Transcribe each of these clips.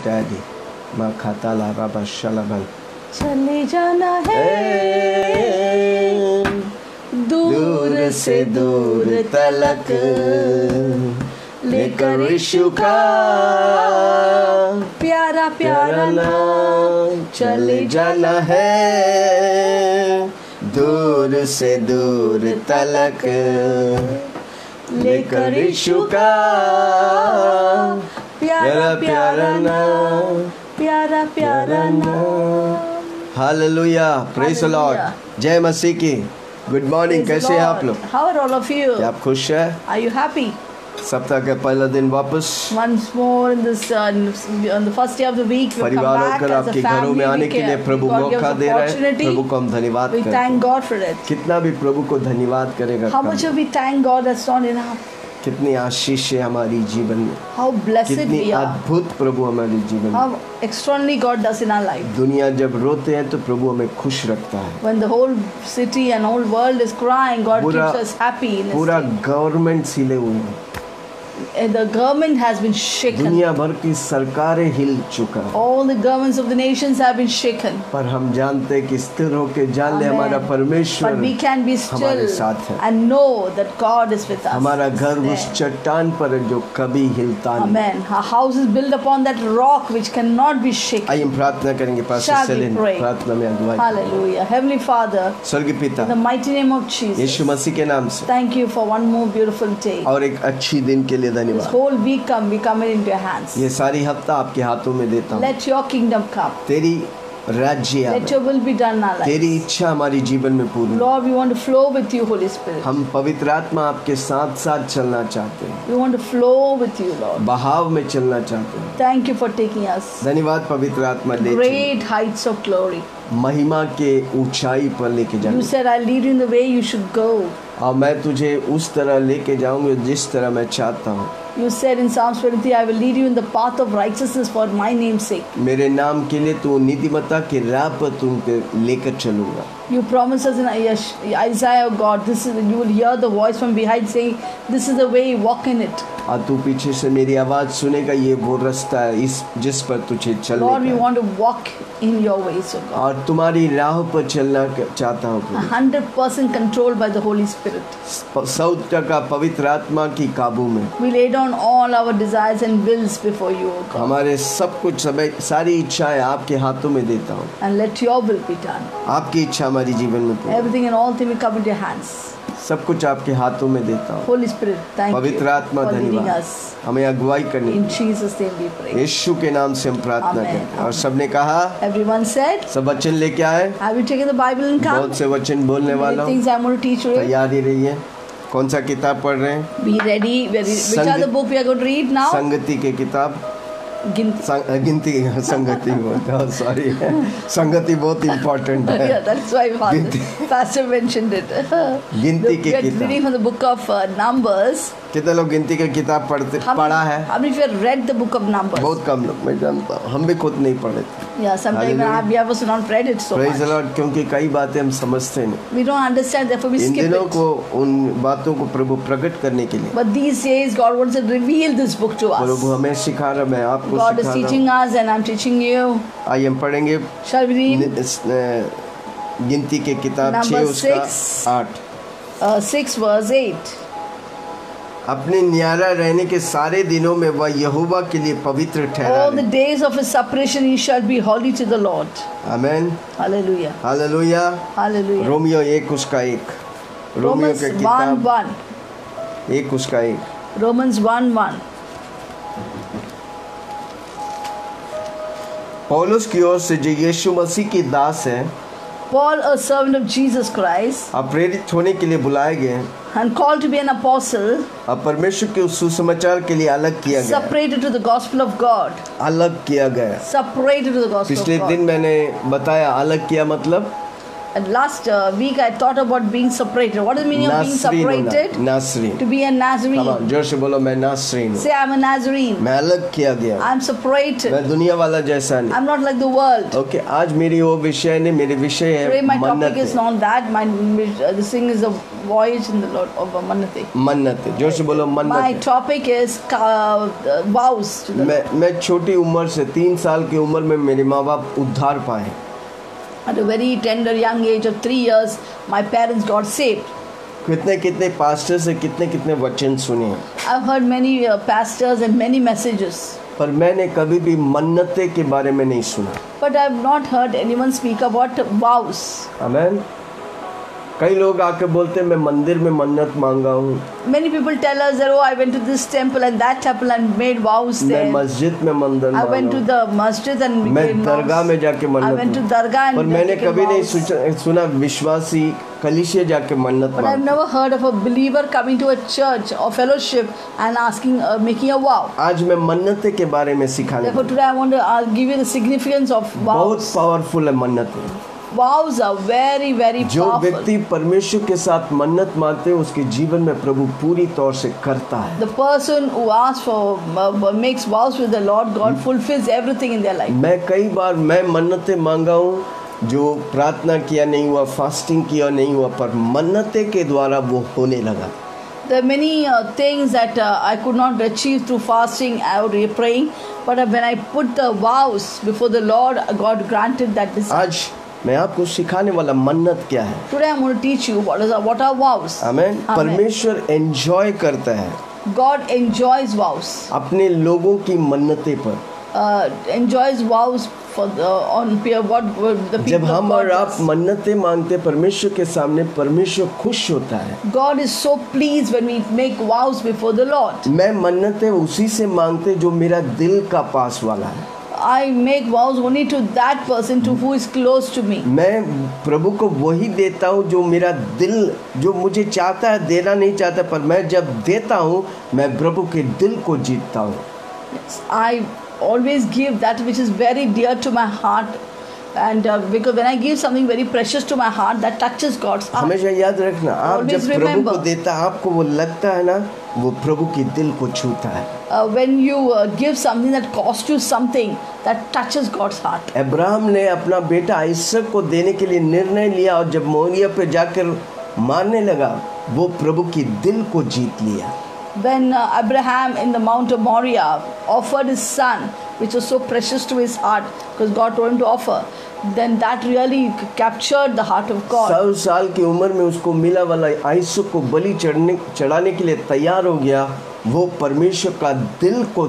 Daddy माँ खाता Lara बशलबल चले जाना है दूर से दूर तलक, लेकर यीशु का प्यारा प्यारा नाम। चले जाना है दूर से दूर तलक, लेकर यीशु का प्यारा प्यारा नाम, प्यारा प्यारा नाम। हालेलुया, प्रेज द लॉर्ड, जय मसीह की। गुड मॉर्निंग, कैसे हैं आप लोग? How are all of you? क्या आप खुश हैं? Are you happy? सप्ताह का पहला दिन वापस Once more in this on the first day of the week we come परिवार back होकर as a आपके घरों family. में आने We के लिए care. प्रभु God gives मौका दे रहा है। opportunity. प्रभु को हम धन्यवाद We करते thank हैं। God for it. कितना भी प्रभु को धन्यवाद करेगा How come. much we thank God, that's not enough. कितनी आशीष है हमारी जीवन में, How blessed कितनी we are. अद्भुत प्रभु हमारे जीवन में। How extraordinary God does in our life. दुनिया जब रोते हैं तो प्रभु हमें खुश रखता है। When the whole city and whole world is crying, God पूरा- keeps us happy in His पूरा name. गवर्नमेंट हिले हुए हैं, The government has been shaken. दुनिया भर की सरकारें हिल चुका है, All the governments of the nations have been shaken. पर हम जानते हैं कि स्थिर होके जान ले Amen. हमारा परमेश्वर But we can be हमारे still साथ है। and know that God is with us. हमारा घर He's उस there. चट्टान पर है जो कभी हिलता नहीं। Amen. Our house is built upon that rock which cannot be shaken. आइए हम प्रार्थना करेंगे। Pastor Shall we Celine pray? प्रार्थना में अगुवाई। Hallelujah. Heavenly Father, स्वर्गीय पिता, in the mighty name of Yeshu Jesus, मसीह के नाम से thank you for one more beautiful day. और एक अच्छी दिन के लिए This धन्यवाद। whole week we come it into your hands. ये सारी हफ्ता आपके हाथों में देता हूँ। Let your kingdom come. तेरी राज्य आवे, Let your will be done in our तेरी lives. इच्छा हमारी जीवन में पूरी हो। Lord, we want to flow with you, Holy Spirit. हम पवित्र आत्मा आपके साथ साथ चलना चाहते हैं, We want to flow with you, Lord. बहाव में चलना चाहते हैं। Thank you for taking us धन्यवाद पवित्र आत्मा, ले चलो, great heights of glory. महिमा के ऊंचाई पर लेके You जाओ said, I'll lead you in the way you should go. और मैं तुझे उस तरह लेके जाऊंगा जिस तरह मैं चाहता हूँ। You said in Psalms 23, I will lead you in the path of righteousness for my name's sake. मेरे नाम के लिए तू नीतिमत्ता के राह पर तुमको लेकर चलूंगा। You promise us in Isaiah, oh God, this is, you will hear the voice from behind saying, this is the way, walk in it. और तू पीछे से मेरी आवाज सुनेगा, ये वो रास्ता है इस जिस पर तुझे Lord, we चलना है। want to walk in your ways, oh God. और तुम्हारी राह पर चलना चाहता हूँ प्रभु। 100% controlled by the Holy Spirit. 100% पवित्र आत्मा की काबू में We lay down all our desires and wills before you, oh God. हमारे सब कुछ सारी इच्छाएं आपके हाथों में देता हूँ। And let your will be done. आपकी इच्छा हमारी जीवन में पूरी। Everything and all things will come into your hands. सब कुछ आपके हाथों में देता हूँ। Holy Spirit, thank you पवित्र आत्मा for leading धन्यवाद, us. हमें अगुवाई करनी। In Jesus' name we pray. यीशु के नाम से हम प्रार्थना Amen. करते हैं। और सबने कहा, Everyone said, सब वचन लेके आए। have you taken the Bible and come? बहुत से वचन बोलने Many वाला हूँ, things I'm going to teach today. तैयार ही रहिए। कौन सा किताब पढ़ रहे हैं? Be ready. Which are the book we are going to read now? संगति के किताब, Ginti. गिनती, संगति बहुत सॉरी, संगति बहुत इम्पोर्टेंट है। Yeah, that's why Pastor mentioned it. गिनती की We are किताब। reading from the book of Numbers. कितने लोग गिनती की किताब पढ़ा है? How many of you have read the book of Numbers? बहुत कम लोग, मैं जानता हूँ, हम भी खुद नहीं पढ़े थे। Yeah, sometimes we have also not read it so praise the much. Lord, क्योंकि कई बातें हम समझते नहीं। We don't understand, therefore we in skip दिनों it. को उन बातों को प्रभु प्रकट करने के लिए But these days, God wants to reveal this book to Prabhu us. हमें सिखा रहा, मैं आपको God is सिखा रहा teaching हूँ। us and I'm teaching you. आइए हम पढ़ेंगे Shall we read? गिनती के किताब Number 6 उसका 6. 8। 6 verse 8. अपने न्यारा रहने के सारे दिनों में वह यहोवा के लिए पवित्र ठहरा All the रहे। days of his separation he shall be holy to the Lord. Amen, Hallelujah. Hallelujah. Hallelujah. Romeo 1 उसका 1, रोमियो Romans के 1 किताब 1. 1 उसका 1। Romans 1 1. पौलुस की ओर से जो यीशु मसीह की दास है, Paul, a servant of Jesus Christ, आप प्रेरित होने के लिए बुलाए गए and called to be an apostle, और परमेश्वर के उस सुसमाचार के लिए अलग किया गया। separated to the gospel of God. अलग किया गया। Separated to the gospel पिछले of दिन God. मैंने बताया अलग किया मतलब last week I thought about being separated. What is the meaning of being separated? Nasreen. To be a Nazarene. Come on, जोर से बोलो मैं नासरीन हूँ. Say I'm a Nazarene. मैं अलग किया गया. I'm separated. मैं दुनिया वाला जैसा नहीं. I'm not like the world. Okay, आज मेरी वो विषय नहीं, मेरे विषय है Today my मन्नत. topic is not that. This thing is the voyage in the Lord of Mannate. मन्नत. जोर से बोलो My मन्नत. topic is vows to the Lord. मैं छोटी उम्र से 3 साल की उम्र में मेरे माँ बाप उद्धार पाए. At a very tender young age of 3 years, my parents got saved. कितने पास्टर से कितने वचन सुने. I've heard many pastors and many messages. पर मैंने कभी भी मन्नतें के बारे में नहीं सुना. But I've not heard anyone speak about vows. आमेन. कई लोग आके बोलते हैं मैं मंदिर में मन्नत मांगा हूँ. Many people tell us that I went to this temple and that temple and made vows there. मैं मस्जिद में मंदिर I went to the masjid and मैं made vows. दरगाह में जाके मन्नत. I went to dargah and पर मैंने taken कभी नहीं vows. सुना विश्वासी कलीसिया जाके मन्नत But I've मांगा. never heard of a believer coming to a church or fellowship and asking, making a vow. आज मैं मन्नतें के बारे में सिखाने. Therefore today I want to give you the significance of बहुत vows. पावरफुल है मन्नतें. Vows are very very जो powerful. व्यक्ति परमेश्वर के साथ मन्नत मांगते हैं उसके जीवन में प्रभु पूरी तौर से करता है. The person who asks for makes vows with the Lord, God fulfills everything in their life. मैं कई बार मैं मन्नतें मांगा हूँ जो प्रार्थना किया नहीं हुआ, फास्टिंग किया नहीं हुआ, पर मन्नतें के द्वारा वो होने लगा. There are many things that I could not achieve through fasting or praying, but when I put the vows before the Lord, God granted that desire. आज मैं आपको सिखाने वाला मन्नत क्या है. Today I'm going to teach you what are vows. आमेन. परमेश्वर enjoy करता है God enjoys vows. अपने लोगों की मन्नतें पर. Enjoys vows for on what the people जब of हम God और आप does. मन्नतें मांगते परमेश्वर के सामने, परमेश्वर खुश होता है. God is so pleased when we make vows before the Lord. मैं मन्नतें उसी से मांगते जो मेरा दिल का पास वाला है. I make vows only to that person to who is close to me. मैं प्रभु को वही देता हूँ जो मेरा दिल, जो मुझे चाहता है, देना नहीं चाहता, पर मैं जब देता हूँ मैं प्रभु के दिल को जीतता हूँ. I always give that which is very dear to my heart, and because when I give something very precious to my heart, that touches God's heart. हमेशा याद रखना, आप Always जब प्रभु remember. को देता आपको वो लगता है ना, वो प्रभु के दिल को छूता है. When you give something that costs you something, that touches God's heart. Abraham ने अपना बेटा आइसक को देने के लिए निर्णय लिया और जब मोरिया पे जाकर मारने लगा, वो प्रभु की दिल को जीत लिया. When Abraham in the Mount of Moriah offered his son, which was so precious to his heart, because God told him to offer, then that really captured the heart of God. 100 साल की उम्र में उसको मिला वाला आइसक को बलि चढ़ाने के लिए तैयार हो गया. वो परमेश्वर का दिल को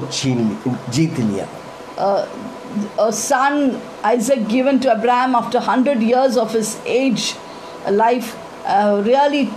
जीत लिया. A son, Isaac, given to Abraham after 100 years of his age, life, really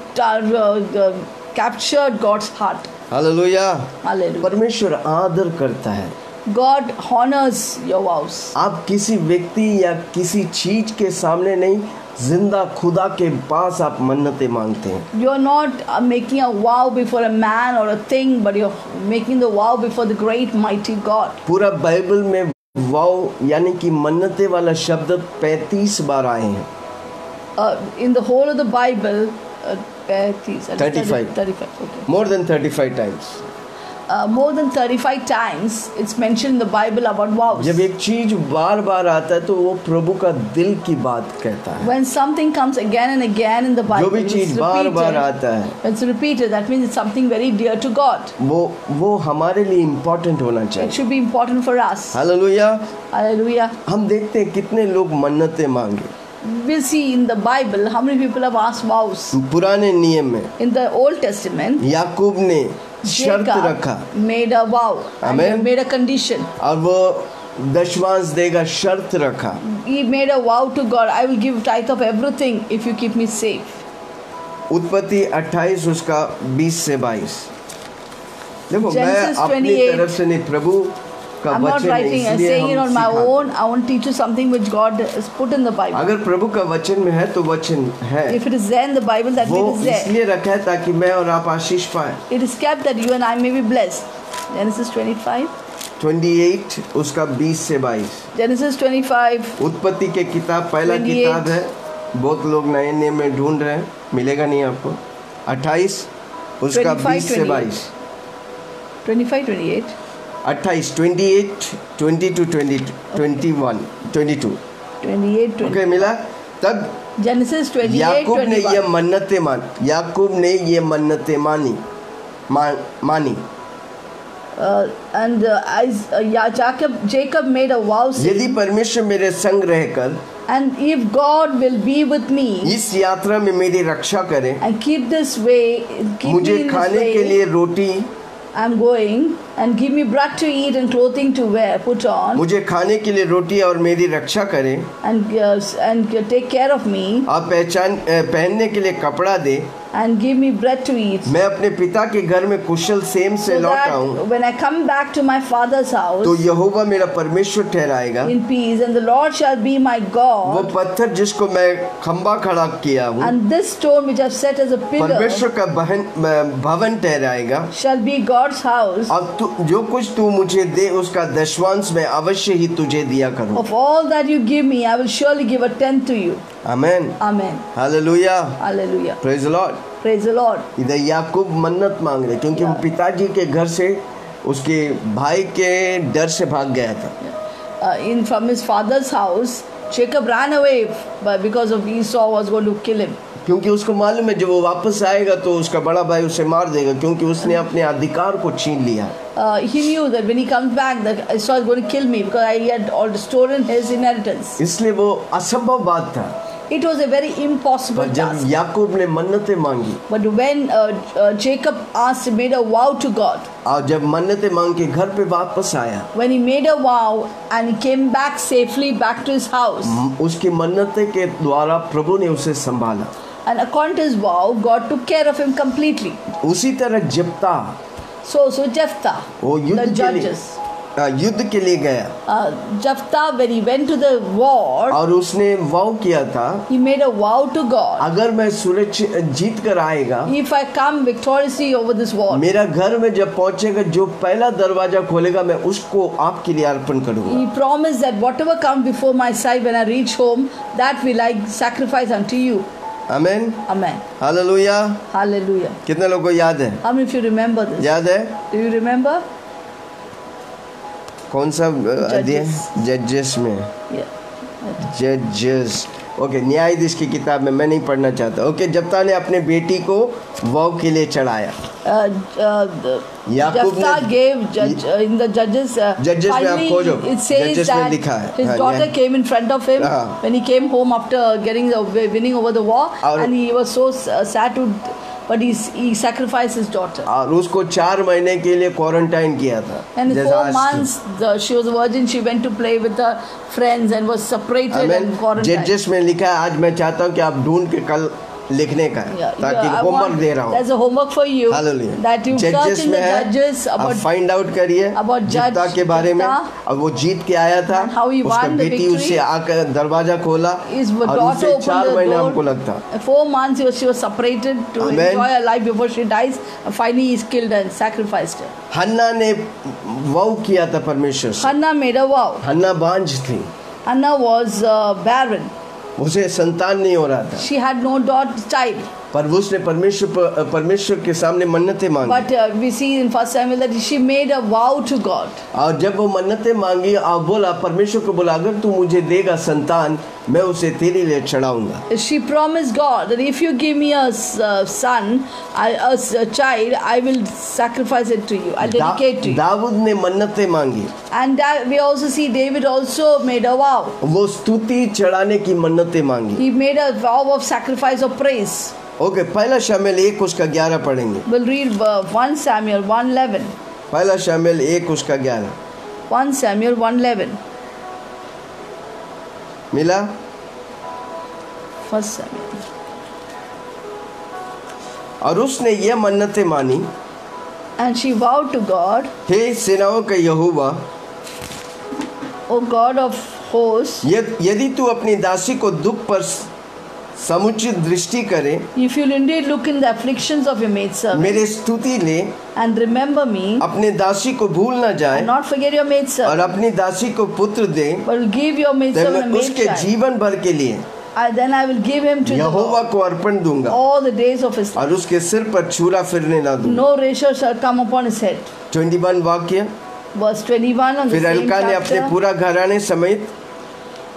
captured God's heart. Hallelujah. Hallelujah. परमेश्वर आदर करता है. God honors your vows. आप किसी व्यक्ति या किसी चीज के सामने नहीं, जिंदा खुदा के पास आप मन्नतें मांगते हैं. You're not making a vow before a man or a thing, but you're making the vow before the great mighty God. पूरा बाइबल में वाव यानी कि मन्नतें वाला शब्द 35 बार आए हैं. In the whole of the Bible, 35. 35, okay. More than 35 times. More than 35 times it's mentioned in the Bible about vows. जब एक चीज बार बार आता है तो वो प्रभु का दिल की बात कहता है. When something comes again and again in the Bible, जो भी चीज बार बार आता है, it's repeated, that means it's something very dear to God. वो हमारे लिए इम्पोर्टेंट होना It चाहिए. should be important for us. Hallelujah. Hallelujah. हम देखते हैं कितने लोग मन्नतें मांगे. We'll see in the Bible how many people have asked vows. पुराने नियम में In the Old Testament, याकूब ने शर्त रखा. Jacob made a vow. And he Amen. made a condition. और वो दशवांश देगा, शर्त रखा. He made a vow to God, I will give tithe of everything if you keep me safe. उत्पत्ति 28 उसका 20 से 22. देखो मैं Genesis अपनी 28. तरफ से नहीं, प्रभु का I'm not वचन है, writing and इसलिए saying it हम on my सिखाते. own. I want to teach you something which God has put in the Bible. अगर प्रभु का वचन में है तो वचन है. If it is there in the Bible, that वो means it is there. इसलिए रखा है ताकि मैं और आप आशीष पाए. It is kept that you and I may be blessed. Genesis 25. 28 उसका 20 से 22. Genesis 25. उत्पत्ति के किताब पहला 28. किताब है बहुत लोग नए नियम में ढूंढ रहे हैं, मिलेगा नहीं आपको। 28 उसका 20 से 22, 25, 28, 28, 28, 22, 21, 22। 28, 20. ओके, मिला। तब Genesis 28, याकूब ने 21. ये मन्नतें मानी। Jacob made a vow saying, यदि परमेश्वर मेरे संग रहकर and if God will be with me इस यात्रा में मेरी रक्षा करे, and keep me मुझे in this खाने के way, लिए रोटी, I'm going, and give me bread to eat and clothing to wear, put on, मुझे खाने के लिए रोटी और मेरी रक्षा करे, and take care of me, और पहनने के लिए कपड़ा दे, and give me bread to eat, मैं अपने पिता के घर में कुशल सेम से so लौट that आऊं, when I come back to my father's house तो यहोवा मेरा परमेश्वर ठहराएगा। in peace, and the Lord shall be my वो God, पत्थर जिसको मैं खंबा खड़ा किया हूँ, and this stone which I've set as a pillar परमेश्वर का भवन ठहराएगा। shall be God's house. अब जो कुछ तू मुझे दे उसका दशवांश मैं अवश्य ही तुझे दिया करूँ। Of all that you give me, I will surely give a tenth to you. Amen, Amen. Hallelujah, Hallelujah. Praise the Lord. Praise the Lord. इधर याकूब मन्नत मांग रहे क्योंकि वो पिताजी के घर से उसके भाई के डर से भाग गया था। From his father's house, Jacob ran away because of Esau was going to kill him. क्योंकि उसको मालूम है जब वो वापस आएगा तो उसका बड़ा भाई उसे मार देगा, क्योंकि उसने अपने अधिकार को छीन लिया। He knew that when he comes back, that Esau is going to kill me because he had all stolen his inheritance. इसलिए वो असंभव बात था। It was a very impossible पर जब task. याकूब ने मन्नतें मांगी, But when Jacob asked, made a vow to God, और जब मन्नतें मांग के घर पे वापस आया, when he made a vow and he came back safely back to his house, उसकी मन्नतें के द्वारा प्रभु ने उसे संभाला। and according to his vow, God took care of him completely. उसी तरह जिप्ता So Jephthah, वो the judges. युद्ध के लिए गया, Jephthah, when he went to the war, और उसने वाव किया था, he made a vow to God. अगर मैं सुरक्षित जीत कर आएगा, If I come victoriously over this war, मेरा घर में जब पहुंचेगा जो पहला दरवाजा खोलेगा मैं उसको आपके लिए अर्पण करूंगा। he promised that whatever comes before my sight when I reach home, that will I sacrifice unto you. Amen, Amen. Hallelujah. Hallelujah. कितने लोगों को याद है? How many of you remember this? याद है? Do you remember? कौन सा अध्याय? जजेस में। Yeah. जजेस, ओके, न्यायाधीश की किताब में, मैं नहीं पढ़ना चाहता। ओके, जप्ता ने अपने बेटी को वाव के लिए चढ़ाया। याकूब Jephthah ने gave in the judges. Judges में आप खोजो, it says Judges में that लिखा है, his हाँ, daughter हाँ। came in front of him हाँ। when he came home after winning over the war, और and he was so sad to, but he sacrificed his daughter. और उसको 4 महीने के लिए क्वारंटाइन किया था। And जैसा 4 आज months, she was a virgin. She went to play with her friends and was separated and quarantined. जजेस में लिखा है, आज मैं चाहता हूँ कि आप ढूंढ के कल लिखने का है, ताकि होमवर्क दे रहा हूँ। There's a homework for you. Hallelujah. That you search जजेस in the में है, judges आप about फाइंड आउट करिए about Judge जिप्ता के बारे में। Jephthah, और वो जीत के आया था, and how he उसका won the बेटी victory. उससे आकर दरवाजा खोला, his और daughter उसे opened 4 the महीने door. हमको लगता। 4 months she was separated to Amen. enjoy her life before she dies. And finally he is killed and sacrificed her. हन्ना ने वाव किया था परमेश्वर से। Hannah made a vow. हन्ना बांझ थी, Hannah was barren. उसे संतान नहीं हो रहा था, She had no child. पर उसने परमेश्वर के सामने मन्नतें मांगी। But we see in 1 Samuel that she made a vow to God. और जब वो मन्नतें मांगी और बोला, परमेश्वर को बोला, अगर तू मुझे देगा संतान, मैं उसे तेरे लिए चढ़ाऊंगा। She promised God that if you give me a son, a child, I will sacrifice it to you. I'll dedicate to you. Dawood ने मन्नतें मांगी, And we also see David also made a vow. वो स्तुति चढ़ाने की मन्नतें मांगी। He made a vow of sacrifice of praise. Okay, पहला शमूएल 1 उसका 11 पढ़ेंगे। We'll read 1 Samuel 1:11. पहला शमूएल 1 उसका 11 1 Samuel 1:11. मिला? 1 Samuel. और उसने ये मन्नतें मानी, And she vowed to God, हे सेनाओं का यहोवा, O God of hosts, यदि तू अपनी दासी को दुख पर समुचित दृष्टि करे, if you'll indeed look in the afflictions of your maidservant, मेरे स्तुति ले, and remember me, अपने दासी को भूल न जाए, and not forget your और maidservant, अपनी दासी को पुत्र दे, but will give your तो maidservant a मैं उसके maidchild, जीवन भर के लिए then I will give him to the Jehovah Lord को अर्पण दूंगा all the days of his life. और उसके सिर पर छुरा फिरने ना दूंगा। No razor shall come upon his head. 21 वाक्य। Verse 21 on the फिर same एल्काना ने अपने chapter. पूरा घराने समेत,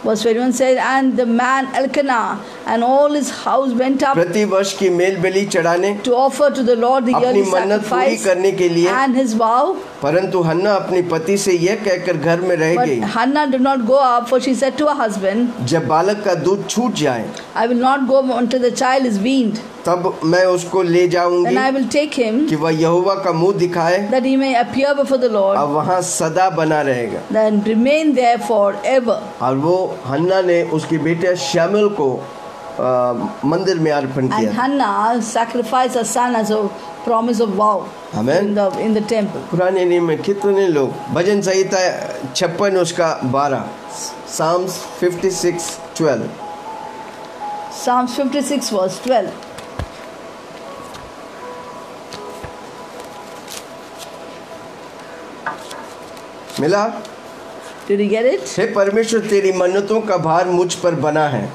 Verse 21 says, and the man Elkanah and all his house went up प्रति वर्ष की मेल बलि चढ़ाने, to offer to the Lord the अपनी yearly मन्नत पूरी sacrifice करने के लिए। and his vow. परंतु हन्ना अपने पति से यह कहकर घर में रह But गई, Hannah did not go up, for she said to her husband, जब बालक का दूध छूट जाए I will not go until the child is weaned. तब मैं उसको ले जाऊंगी Then I will take him, कि वह यहोवा का मुंह दिखाए that he may appear before the Lord, और वहाँ सदा बना रहेगा। then remain there forever. और वो हन्ना ने उसके बेटे शमूएल को मंदिर में अर्पण And किया। Hannah sacrificed her son as a promise of vow Amen. in the temple. पुराने नियम में कितने लोग, भजन संहिता 56 उसका 12, Psalms 56:12। Psalms 56 verse 12. मिला? Did you get it? हे परमेश्वर, तेरी मन्नतों का भार मुझ पर बना है,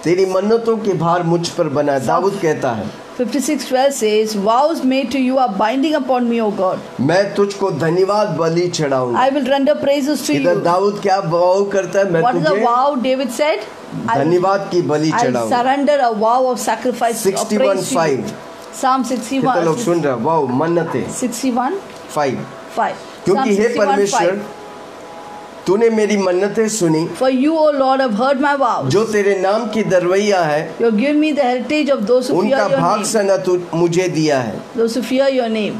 तेरी मन्नतों के भार मुझ पर बना है। दाऊद कहता है 56:12 says, vows made to you are binding upon me, O God. मैं तुझको धन्यवाद बलि चढ़ाऊंगा। I will render praises to इधर you. दाऊद क्या वाव करता है, मैं What is the तुझे vow David said? धन्यवाद की बलि I will चढ़ाऊंगा। surrender a vow of sacrifice of praise to you. 61:5। Psalm कितने लोग 61. सुन रहे? वाव, मन्नतें 61:5. 5। क्योंकि हे परमेश्वर, तूने मेरी मन्नतें सुनी, For you, O Lord, have heard my vows. जो तेरे नाम की दरवैया है, You have given me the heritage of those who fear उनका your भाग name. सना तू मुझे दिया है। Those who fear your name.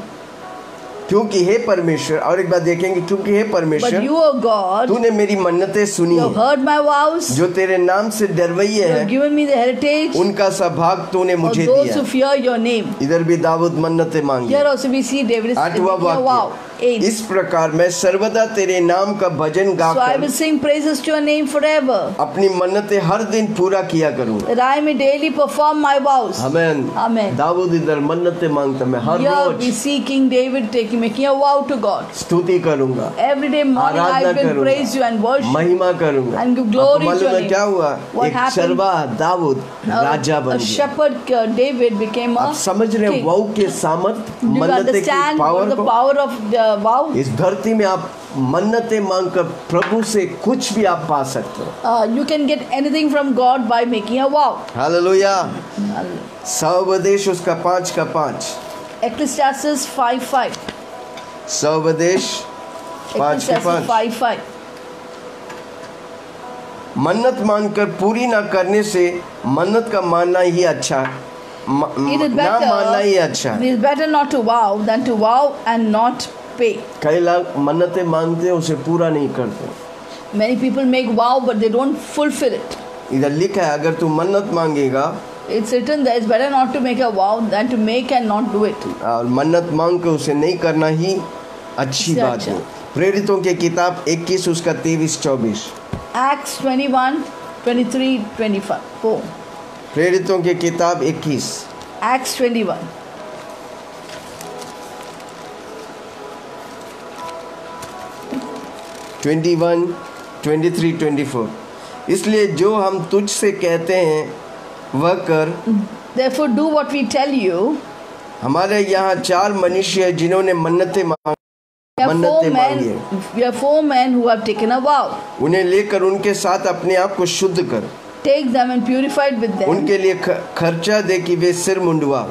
क्योंकि हे परमेश्वर, और एक बार देखेंगे, क्योंकि हे But परमेश्वर, you, O God, तूने मेरी मन्नतें सुनी you have हैं, heard my vows. जो तेरे नाम से डरवैये You have हैं, given me the heritage उनका सब भाग तूने of मुझे those दिया who है। fear your name. इधर भी दाऊद मन्नतें मांगी। Here also we see David is 8वां making a vow. वाक्य, 8. इस प्रकार मैं सर्वदा तेरे नाम का भजन So I गाकर will sing praises to your name forever, अपनी मन्नतें हर दिन पूरा किया करूंगा। that I may daily perform my vows. आमीन। Amen. दाऊद इधर मन्नतें मांगता, मैं हर Here we rose see King David making a vow to God. स्तुति करूंगा, Every day morning I Aradhana will करूंगा, praise you and worship. महिमा करूंगा। And give glory आपको to मालूम your है क्या name. हुआ? What एक happened? चरवाहा दाऊद राजा A बन गया। shepherd David became a आप समझ रहे हैं king. वाव के सामर्थ, Do you मन्नतें की understand what पावर the को? power of the vow? इस धरती में आप मन्नतें मांगकर प्रभु से कुछ भी आप पा सकते हो। You can get anything from God by making a vow. Hallelujah. सौवदेश उसका 5:5। Ecclesiastes 5:5. सौवदेश 5:5। 5:5. मन्नत मांगकर पूरी ना करने से मन्नत का मानना ही अच्छा, It is ना मानना ही अच्छा better. है। It is better not to vow than to vow and not pay. कई लोग मन्नतें मांगते हैं, उसे पूरा नहीं करते। Many people make vow but they don't fulfill it. इधर लिखा है अगर तू मन्नत मांगेगा It's written that it's better not to make a vow than to make and not do it. और मन्नत मांग के उसे नहीं करना ही अच्छी इससे बात अच्छा। है। प्रेरितों की किताब 21 उसका 23-24। Acts 21:23-24. प्रेरितों की किताब 21 Acts 21. (21, 23, 24). इसलिए जो हम तुझसे कहते हैं वह कर। Therefore do what we tell you. हमारे यहाँ 4 मनुष्य हैं जिन्होंने मन्नतें मांगी We are 4 men who have taken a vow. उन्हें लेकर उनके साथ अपने आप को शुद्ध कर, Take them and purify it with them. उनके लिए खर्चा दे कि वे सिर Mundhwa.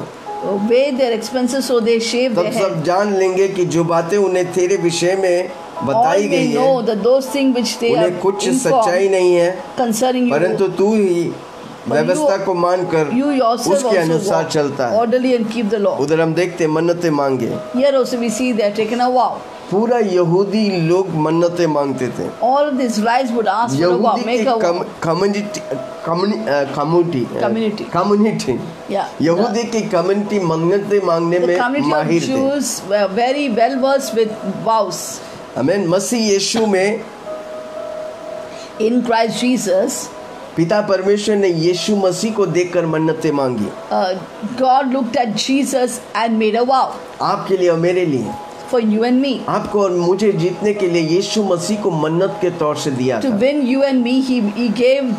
Obey their expenses so they shave तब their head. सब जान लेंगे कि जो बातें उन्हें तेरे विषय में All बताई may गई है know that those things which they उन्हें have कुछ सच्चाई informed नहीं है, concerning परंतु you, तू ही व्यवस्था को मानकर you yourself उसके also अनुसार walk चलता है। orderly and keep the law. उधर हम देखते मन्नतें मांगे। Here also we see they have taken a vow. पूरा यहूदी लोग मन्नतें मांगते थे। All of the Israelites would ask for a vow, यहूदी make की a vow. Community Yeah. यहूदी की कम्युनिटी मन्नतें मांगने The में community of माहिर थे। Jews were very well versed with vows. आमीन। मसीह यीशु में In Christ Jesus, पिता परमेश्वर ने यीशु मसीह को देखकर मन्नतें मांगी, God looked at Jesus and made a vow आपके लिए और मेरे लिए। for you and me. आपको और मुझे जीतने के लिए यीशु मसीह को मन्नत के तौर से दिया To था। win you and me, he gave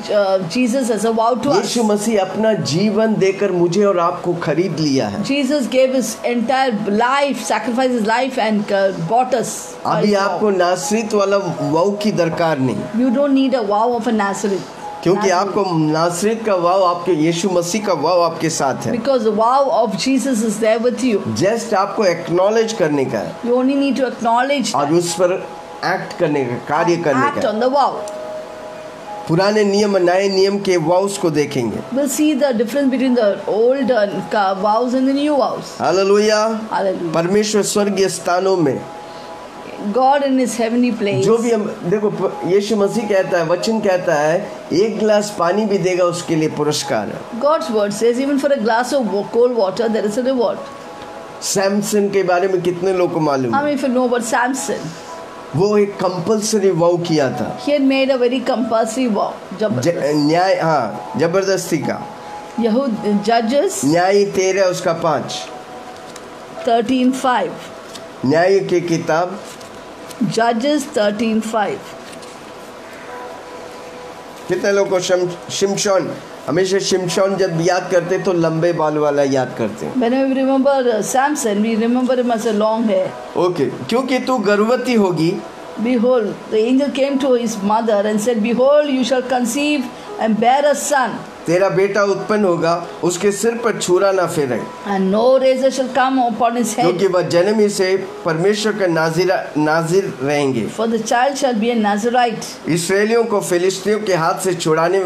Jesus as a vow to us. यीशु मसीह अपना जीवन देकर मुझे और आपको खरीद लिया है। Jesus gave his entire life, sacrificed his life and bought us. by अभी his vow. आपको नासरीत वाला वाव की दरकार नहीं, You don't need a vow of a Nazareth. क्योंकि आपको नासरीत का वाव आपके यीशु मसीह का वाव आपके साथ है। Because the vow of Jesus is there with you. Just आपको एक्नॉलेज करने का है You only need to acknowledge और that. उस पर एक्ट करने का, कार्य करने Act का। on the vow. पुराने नियम नए नियम के वाव्स को देखेंगे। We'll see the difference between the old vows and the new vows. Hallelujah. Hallelujah. परमेश्वर स्वर्गीय स्थानों में God in his heavenly place. जो भी हम देखो, यीशु मसीह कहता है, वचन कहता है, एक गिलास पानी भी देगा उसके लिए पुरस्कार है। God's word says even for a glass of cold water there is a reward. Samson के बारे में कितने लोग को मालूम How है? many of you know about Samson? वो एक कंपल्सरी वाव किया था, He had made a very compulsory vow. न्याय, हाँ, जबरदस्ती का। Judges न्याय 13 उसका 5, 13:5. न्याय की किताब Judges 13:5. कितने लोग को शिमशोन, हमेशा शिमशोन जब याद करते तो लंबे बाल वाला याद करते हैं। Whenever we remember Samson, we remember him as a long hair. Okay, क्योंकि तू गर्भवती होगी, Behold, the angel came to his mother and said, Behold, you shall conceive and bear a son, तेरा बेटा उत्पन्न होगा, उसके सिर पर छुरा ना फिरे, and no razor shall come upon his head. क्योंकि वह जन्म ही से परमेश्वर का नाजिर रहेंगे। For the child shall be a Nazarite. इसराइलियों को फिलिस्तीनियों के हाथ से छुड़ाने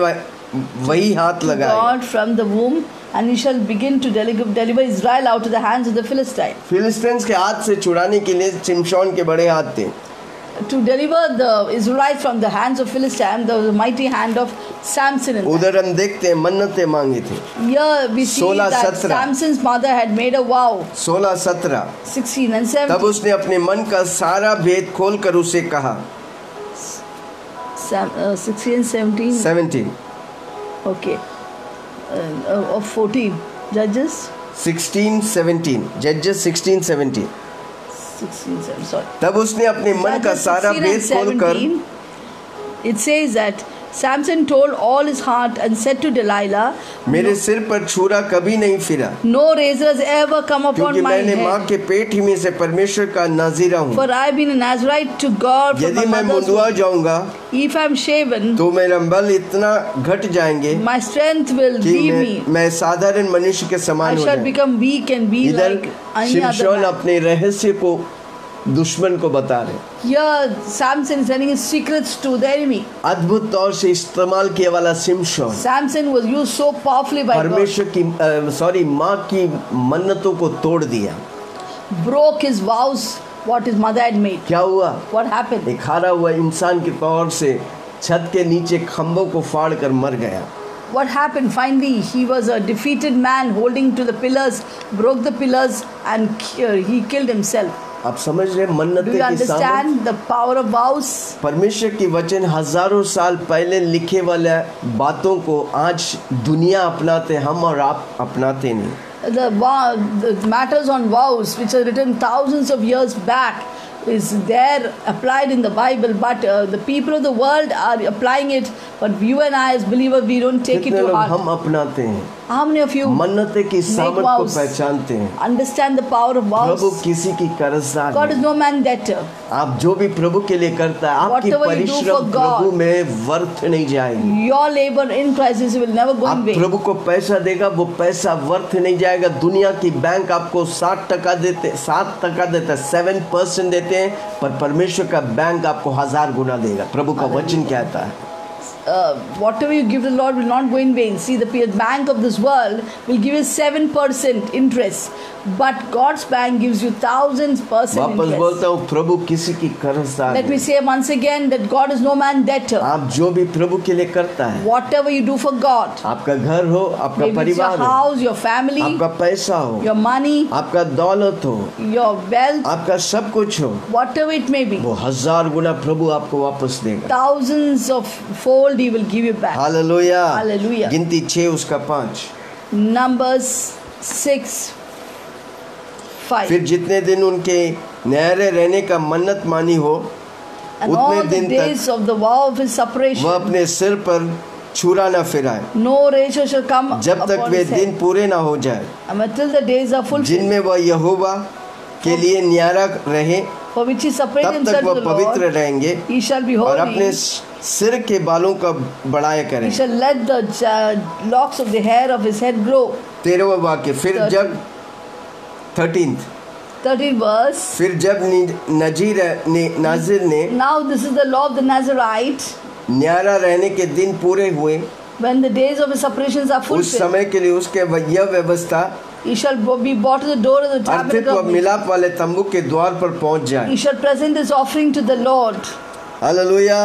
वही हाथ लगाए। God from the womb, and he shall begin to deliver Israel out of the hands of the Philistine. फिलिस्तीन के हाथ से छुड़ाने के लिए शिमशोन के बड़े हाथ थे। To deliver the Israelites from the hands of Philistine, the mighty hand of Samson. In that. उधर हम देखते हैं मन्नतें मांगी थी। Here we see 16, that 17. Samson's mother had made a vow. 16, 17। 16 and 17. तब उसने अपने मन का सारा भेद खोलकर उसे कहा। 16 and 17. 17, Okay. Of 14. Judges 16, 17, Judges 16, 17। 16, 17. Sorry. तब उसने अपने मन का Judges सारा 16 and भेद खोलकर 17. It says that Samson told all his heart and said to Delilah, मेरे सिर पर छुरा कभी नहीं फिरा, No razor has ever come क्योंकि upon my मैंने माँ head. के पेट ही में से परमेश्वर का नाज़ीरा हूँ। For I have been a Nazarite to God from यदि my मैं mother's मुंडवा womb. जाऊंगा If I am shaven, तो मेरा बल इतना घट जाएंगे my strength will कि leave me. मैं साधारण मनुष्य के I समान हो shall जाऊं। become weak and be इधर like any other शिमशोन man. अपने रहस्य को दुश्मन को बता रहे, Here Samson is telling his secrets to the enemy. अद्भुत तौर से इस्तेमाल किया वाला शिमशोन Samson was used so powerfully by God. परमेश्वर की माँ की मन्नतों को तोड़ दिया। Broke his vows what his mother had made. क्या हुआ? What happened? एक हारा हुआ इंसान के तौर से छत के नीचे खंभों को फाड़ कर मर गया। What happened? Finally, he was a defeated man holding to the pillars, broke the pillars, and he killed himself. आप समझ रहे Do मन्नतें you की सामर्थ? understand the power of vows? परमेश्वर की वचन हजारों साल पहले लिखे वाले बातों को आज दुनिया अपनाते, हम और आप अपनाते नहीं। The matters on vows, which are written thousands of years back, is there applied in the Bible, but the people of the world are applying it, but you and I as believers, we don't take it कितने to लोग heart. हम अपनाते हैं, How many of you मन्नतें की सामर्थ को vows. पहचानते हैं। understand the power of Prabhu vows? किसी की कर्जदार God is नहीं। no man debtor. आप जो भी प्रभु के लिए करता है, आपकी Whatever you do for परिश्रम God, प्रभु में व्यर्थ नहीं जाएगी। Your labor in Christ will never go in आप vain. प्रभु को पैसा देगा, वो पैसा व्यर्थ नहीं जाएगा। दुनिया की बैंक आपको 7% देते, 7% देते हैं, पर परमेश्वर का बैंक आपको 1000 गुना देगा। प्रभु का वचन कहता है। Whatever you give to the Lord will not go in vain. See, the bank of this world will give you 7% interest, but God's bank gives you 1000% वापस interest. बोलता हूँ, प्रभु किसी की कर्जदार Let me नहीं। say once again that God is no man debtor. आप जो भी प्रभु के लिए करता है, Whatever you do for God, आपका घर हो, आपका maybe it's your परिवार हो, house, your family, आपका पैसा हो, your money, आपका दौलत हो, your wealth, आपका सब कुछ हो, whatever it may be, वो 1000 गुना प्रभु आपको वापस देगा। thousands of fold He will give you back. Hallelujah. Hallelujah. गिनती 6 उसका 5। Numbers 6, 5. फिर जितने दिन उनके न्यारे रहने का मन्नत मानी हो And उतने all the दिन days तक of the vow of his separation, वह अपने सिर पर छुरा न फिराए, no razor shall come जब तक upon वे his head. दिन पूरे ना हो जाए And until the days are fulfilled, जिनमें वह यहोवा के लिए न्यारा रहे, for which he separated तब तक himself वह to the पवित्र Lord, रहेंगे he shall be और अपने holy. सिर के बालों का बढ़ाया He करें। shall let the locks of the hair of his head grow. 13वां वाक्य, फिर जब 13th 13th verse. फिर जब नाजिर ने Now this is the law of the Nazarite. न्यारा रहने के दिन पूरे हुए, When the days of his separations are उस fulfilled, समय के लिए उसके यह व्यवस्था he shall be brought to the door of the अर्थात tabernacle वह of meeting. मिलाप वाले तंबू के द्वार पर पहुंच जाए। He shall present his offering to the Lord. Hallelujah.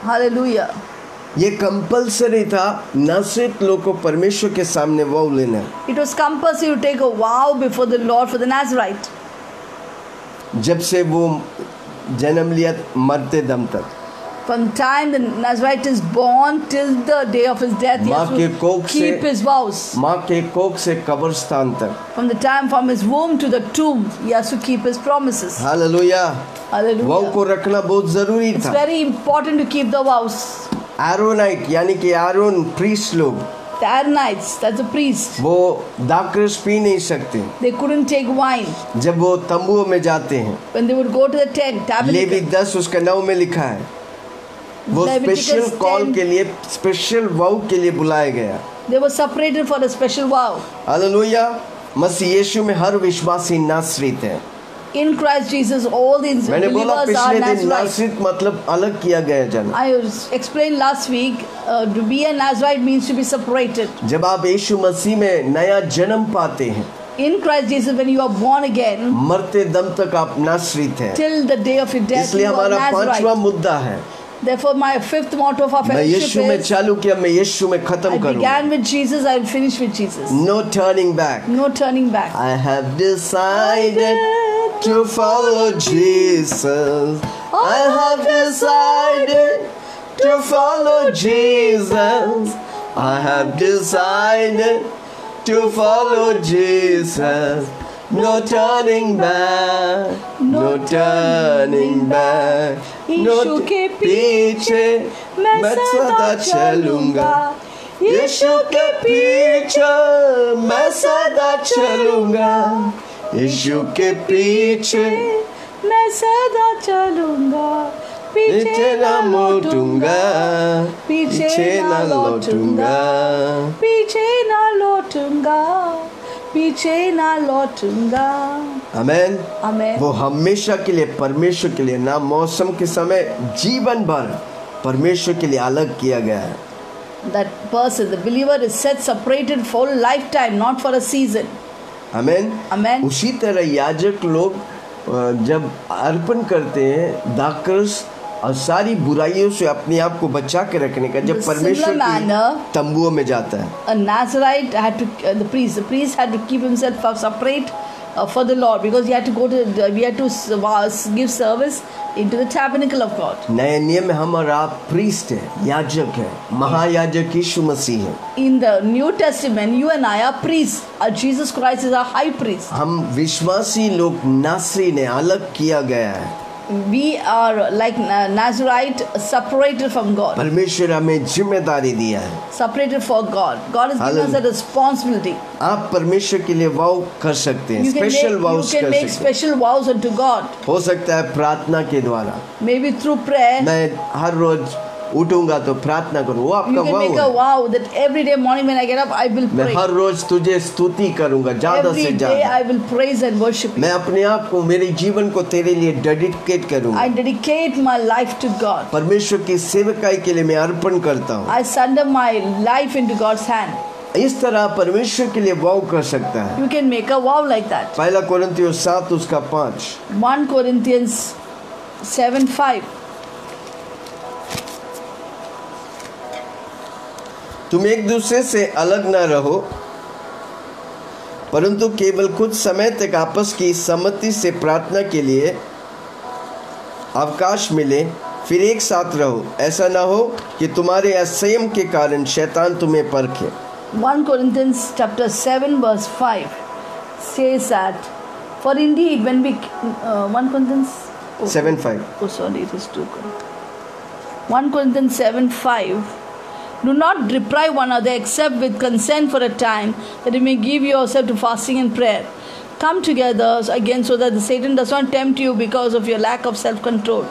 Hallelujah. ये कंपलसरी था न सिर्फ लोग को परमेश्वर के सामने वो लेना, It was compulsory to take a vow before the Lord for the Nazarite. जब से वो जन्म लिया मरते दम तक, From the time the Nazarite is born till the day of his death, he माँ has के to कोख keep से his vows. माँ के कोख से कब्रिस्तान तक। From the time from his womb to the tomb, he has to keep his promises. Hallelujah. Hallelujah. वो को रखना बहुत जरूरी It's था। very important to keep the vows. आरोनाइट यानी कि आरोन प्रीस्ट लोग, The Aaronites, that's the priest, वो दाखरस पी नहीं सकते they couldn't take wine जब वो तंबुओं में जाते हैं। when they would go to the tent, Levi tabernacle. 10 उसका 9 में लिखा है, वो Leviticus स्पेशल कॉल 10. के लिए, स्पेशल वाउ के लिए बुलाया गया। They were separated for a special vow. Hallelujah. मसीह यीशु में हर विश्वासी नासरीत है। In Christ Jesus, all these मैंने बोला believers are पिछले दिन Nazarites. नासरीत मतलब अलग किया गया जन। I explained last week, to be a Nazarite means to be separated. जब आप यीशु मसीह में नया जन्म पाते हैं, In Christ Jesus, when you are born again, मरते दम तक आप नासरीत हैं। till the day of your death, इसलिए you are हमारा पांचवा Nazarite. मुद्दा है, Therefore, my fifth motto of our मैं यीशु fellowship में is, चालू किया, मैं यीशु में I खत्म करूंगा। began with Jesus, I will finish with Jesus. No turning back. No turning back. I have decided to follow Jesus. I have decided to follow Jesus. I have decided to follow Jesus. No turning back. No turning back. No यीशु के पीछे मैं सदा चलूंगा। यीशु के पीछे मैं सदा चलूंगा। यीशु के पीछे मैं सदा चलूंगा, पीछे ना मोटूंगा, पीछे ना लौटूंगा। पीछे ना लौटूंगा, पीछे ना लौटूंगा। आमेन। आमेन। वो हमेशा के लिए परमेश्वर के लिए ना मौसम के समय, जीवन भर परमेश्वर के लिए अलग किया गया है। That person, the believer, is set separated for a lifetime, not for a season. Amen. Amen. उसी तरह याजक लोग जब अर्पण करते हैं दाखरस और सारी बुराइयों से अपने आप को बचा के रखने का, जब The परमेश्वर similar manner, की तंबुओं में जाता है। A Nazarite had to, the priest had to keep himself separate for the Lord, because he had to go to, we had to give service into the tabernacle of God. नए नियम में हम और आप प्रीस्ट हैं, याजक हैं, महायाजक यीशु मसीह हैं। In the New Testament, you and I are priests. Jesus Christ is our high priest. हम विश्वासी लोग नासरी ने अलग किया गया है। We are like Nazarite, separated from God, परमेश्वर हमें जिम्मेदारी दिया है। separated for God. God has given us a responsibility. आप परमेश्वर के लिए वाव कर सकते हैं, You can special wow make, you कर can make सकते हैं। special vows unto God. हो सकता है प्रार्थना के द्वारा, Maybe through prayer. मैं हर रोज उठूंगा तो प्रार्थना करूँ, वो आपका You can make a वाव है। vow that every day morning when I get up, I will मैं pray. हर रोज तुझे स्तुति करूंगा ज्यादा Every से day ज्यादा। I will praise and worship you. मैं अपने आप को, मेरे जीवन को तेरे लिए डेडिकेट करूंगा। I dedicate my life to God. परमेश्वर की सेवकाई के लिए मैं अर्पण करता हूँ। I surrender my life into God's hand. इस तरह परमेश्वर के लिए वाव कर सकता है। You can make a vow like that. पहला कोरिन्थियों 7 उसका 5। 1 Corinthians 7:5. तुम एक दूसरे से अलग न रहो, परंतु केवल कुछ समय तक आपस की सम्मति से प्रार्थना के लिए अवकाश मिले, फिर एक साथ रहो। ऐसा ना हो कि तुम्हारे असंयम के कारण शैतान तुम्हें परखे। 1 Corinthians chapter 7 verse 5 says that For indeed, when we 1 Corinthians 7:5. Oh, sorry, it is 2 1 Corinthians 7:5. Do not deprive one another except with consent for a time, that you may give yourself to fasting and prayer. Come together again so that the Satan does not tempt you because of your lack of self-control.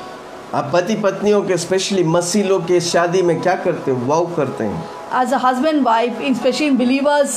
आप पति पत्नियों के specially मसीह लोग के शादी में क्या करते हैं? वाव करते हैं. As a husband wife, especially in believers'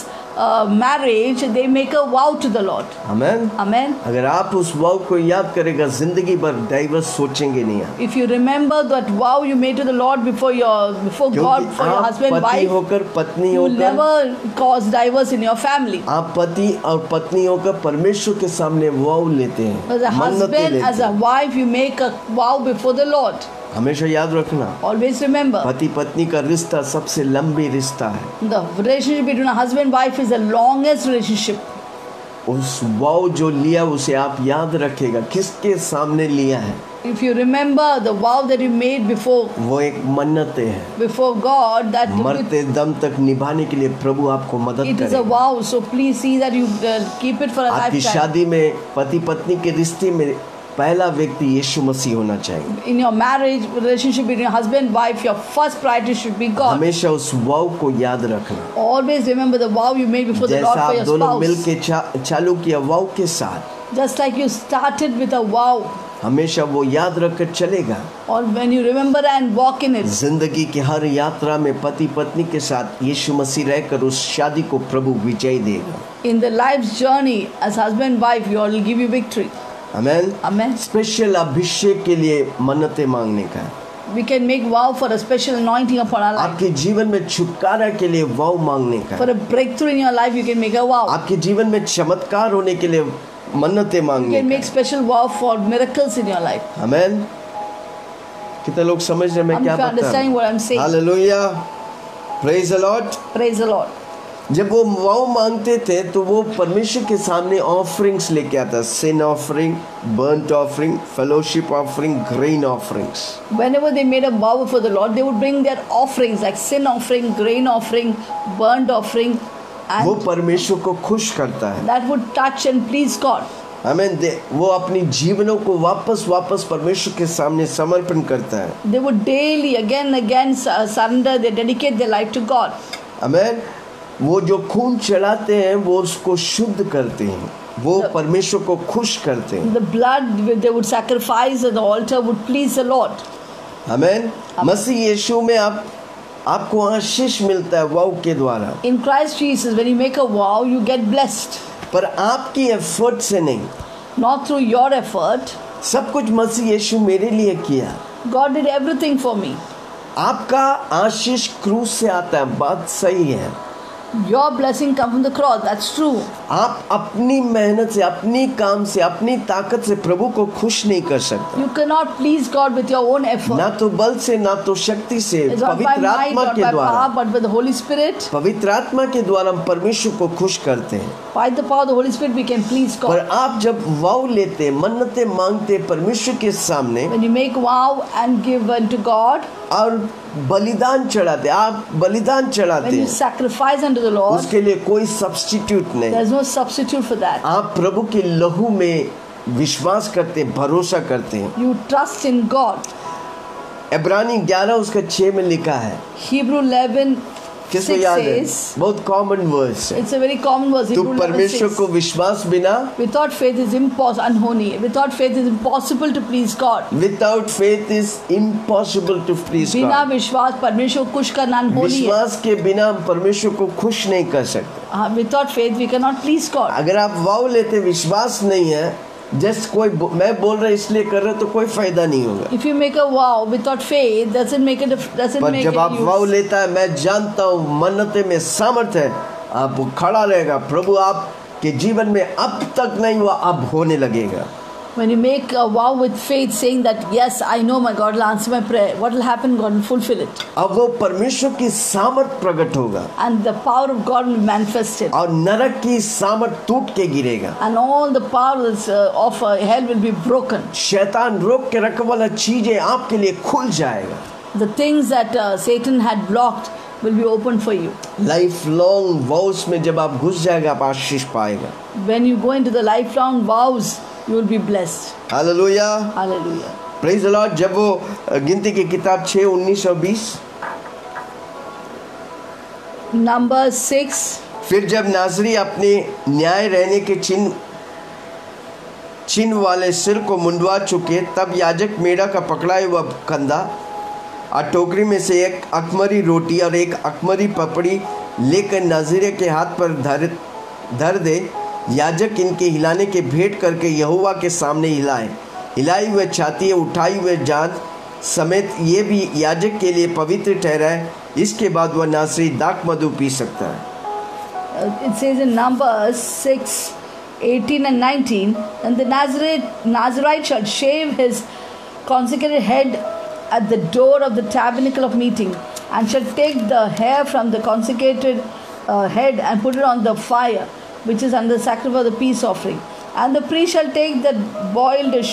marriage, they make a vow to the Lord. Amen. Amen. अगर आप उस वाव को याद करेगा जिंदगी भर डाइवर्स सोचेंगे नहीं आप. If you remember that vow you made to the Lord before God, for your husband पति wife, होकर पत्नी you will होकर never cause divorce in your family. आप पति और पत्नी होकर परमेश्वर के सामने वाव लेते हैं. As a husband, as a wife, you make a vow before the Lord. हमेशा याद रखना. Always remember. पति पत्नी का रिश्ता सबसे लंबी रिश्ता है. The relationship between a husband and wife is the longest relationship. उस वाव जो लिया उसे आप याद रखेगा. किसके सामने लिया है? If you remember the vow that you made before वो एक मन्नतें है. before God, that मरते दम तक निभाने के लिए प्रभु आपको मदद it is a करेगा. vow. So please see that you keep it for a आपकी lifetime. शादी में पति पत्नी के रिश्ते में पहला व्यक्ति यीशु मसीह होना चाहिए. In your marriage relationship between husband and wife, your first priority should be God. हमेशा उस वाव को याद रखना. Always remember the vow you made before the जैसा Lord for आप your दोनों spouse. मिलके चालू किया वाव के साथ, Just like you started with a vow, हमेशा वो याद रखकर चलेगा. or when you remember and walk in it. जिंदगी की हर यात्रा में पति पत्नी के साथ यीशु मसीह रहकर उस शादी को प्रभु विजय देगा. In the life's journey as husband and wife, you will give you victory. Amen. Amen. Special अभिषेक के लिए मन्नतें मांगने का. We can make vow for a special anointing upon our life. आपके जीवन में छुटकारा के लिए वाव मांगने का. For a breakthrough in your life, you can make a vow. आपके जीवन में चमत्कार होने के लिए मन्नतें You मांगने can का. make special vow for miracles in your life. आमेन. कितने लोग समझ रहे हैं मैं If क्या you बता understand what I'm saying, hallelujah. Praise the Lord. praise the Lord. जब वो वाव मांगते थे तो वो परमेश्वर के सामने ऑफरिंग्स लेके आता. Sin offering, burnt offering, fellowship offering, grain offerings. Whenever they made a vow before the Lord, they would bring their offerings like sin offering, grain offering, burnt offering, वो and परमेश्वर को खुश करता है. that would touch and please God. आमेन. वो अपनी जीवनों को वापस परमेश्वर के सामने समर्पण करता है. They would daily, again and again surrender, they dedicate their life to God. आमेन. वो जो खून चढ़ाते हैं वो उसको शुद्ध करते हैं. वो परमेश्वर को खुश करते हैं. The blood they would sacrifice at the altar would please the Lord. आमेन. मसीह यीशु में आपको आशीष मिलता है वाव के द्वारा. In Christ Jesus, when you make a vow, you get blessed. पर आपकी एफर्ट से नहीं. Not through your effort. सब कुछ मसीह यीशु मेरे लिए किया. God did everything for me. आपका आशीष क्रूस से आता है. बात सही है. Your blessing comes from the cross. That's true. आप अपनी मेहनत से, अपनी काम से, अपनी ताकत से प्रभु को खुश नहीं कर सकते. You cannot please God with your own effort. ना तो बल से, ना तो शक्ति से. It's not by पवित्र might, आत्मा not के by द्वारा, power, but by the Holy Spirit. पवित्र आत्मा के द्वारा हम परमेश्वर को खुश करते हैं. By the power of the Holy Spirit, we can please पर God. आप जब वाव लेते, मन्नतें मांगते परमेश्वर के सामने When you make vow and give unto God, और बलिदान चढ़ाते, आप बलिदान चढ़ाते when you हैं, sacrifice unto the Lord, उसके लिए कोई सब्स्टिट्यूट नहीं. there's no substitute for that. आप प्रभु के लहू में विश्वास करते, भरोसा करते हैं. You trust in God. इब्रानी 11 उसका 6 में लिखा है. Hebrew 11 किसको 6 याद है? says, बहुत कॉमन वर्ड्स है. it's a very common verse. तो Hebrew 11 परमेश्वर को 6. विश्वास बिना, Without faith is unholy. Without faith is impossible to please God. Without faith is impossible to please बिना गॉड. विश्वास परमेश्वर को खुश करना अनहोली है. विश्वास के बिना हम परमेश्वर को खुश नहीं कर सकते. Without faith we cannot please God. अगर आप वाव लेते, विश्वास नहीं है, जस्ट कोई मैं बोल रहा इसलिए कर रहे तो कोई फायदा नहीं होगा. If you make a vow without faith, doesn't make पर जब आप it वाव use. लेता है, मैं जानता हूँ मन्नते में सामर्थ्य है, आप खड़ा रहेगा. प्रभु आप के जीवन में अब तक नहीं हुआ, अब होने लगेगा. When you make a vow with faith, saying that yes, I know my God will answer my prayer, what will happen? God will fulfill it, अब वो परमेश्वर की सामर्थ प्रकट होगा and the power of God will be manifested, और नरक की सामर्थ टूट के गिरेगा. and all the powers of hell will be broken. शैतान रोक के रखने वाला चीजें आपके लिए खुल जाएगा. The things that Satan had blocked will be opened for you. Life long vows में जब आप घुस जाएगा आप आशीष पाएगा. When you go into the lifelong vows, you will be blessed. Hallelujah. Hallelujah. Praise the Lord. जब वो गिनती की किताब 6, 19 और 20. Number 6. फिर जब नाज़री अपने न्याय रहने के चिन्ह वाले सिर को मुंडवा चुके, तब याजक मेढ़ा का पकड़ा हुआ कंधा और टोकरी में से एक अखमरी रोटी और एक अखमरी पपड़ी लेकर नाज़री के हाथ पर धर दे. याजक इनके हिलाने के भेंट करके यहोवा के सामने हिलाए. हिलाई हुए छाती उठाई हुए जान समेत ये भी याजक के लिए पवित्र ठहराए. इसके बाद वह नाज़री दाख मधु पी सकता है. It says in Numbers 6, 18 and 19, and the Nazarite shall shave his consecrated head at the door of the tabernacle of meeting, and shall take the hair from the consecrated head and put it on the fire, which is under the sacrifice of the peace offering. And the priest shall take the boiled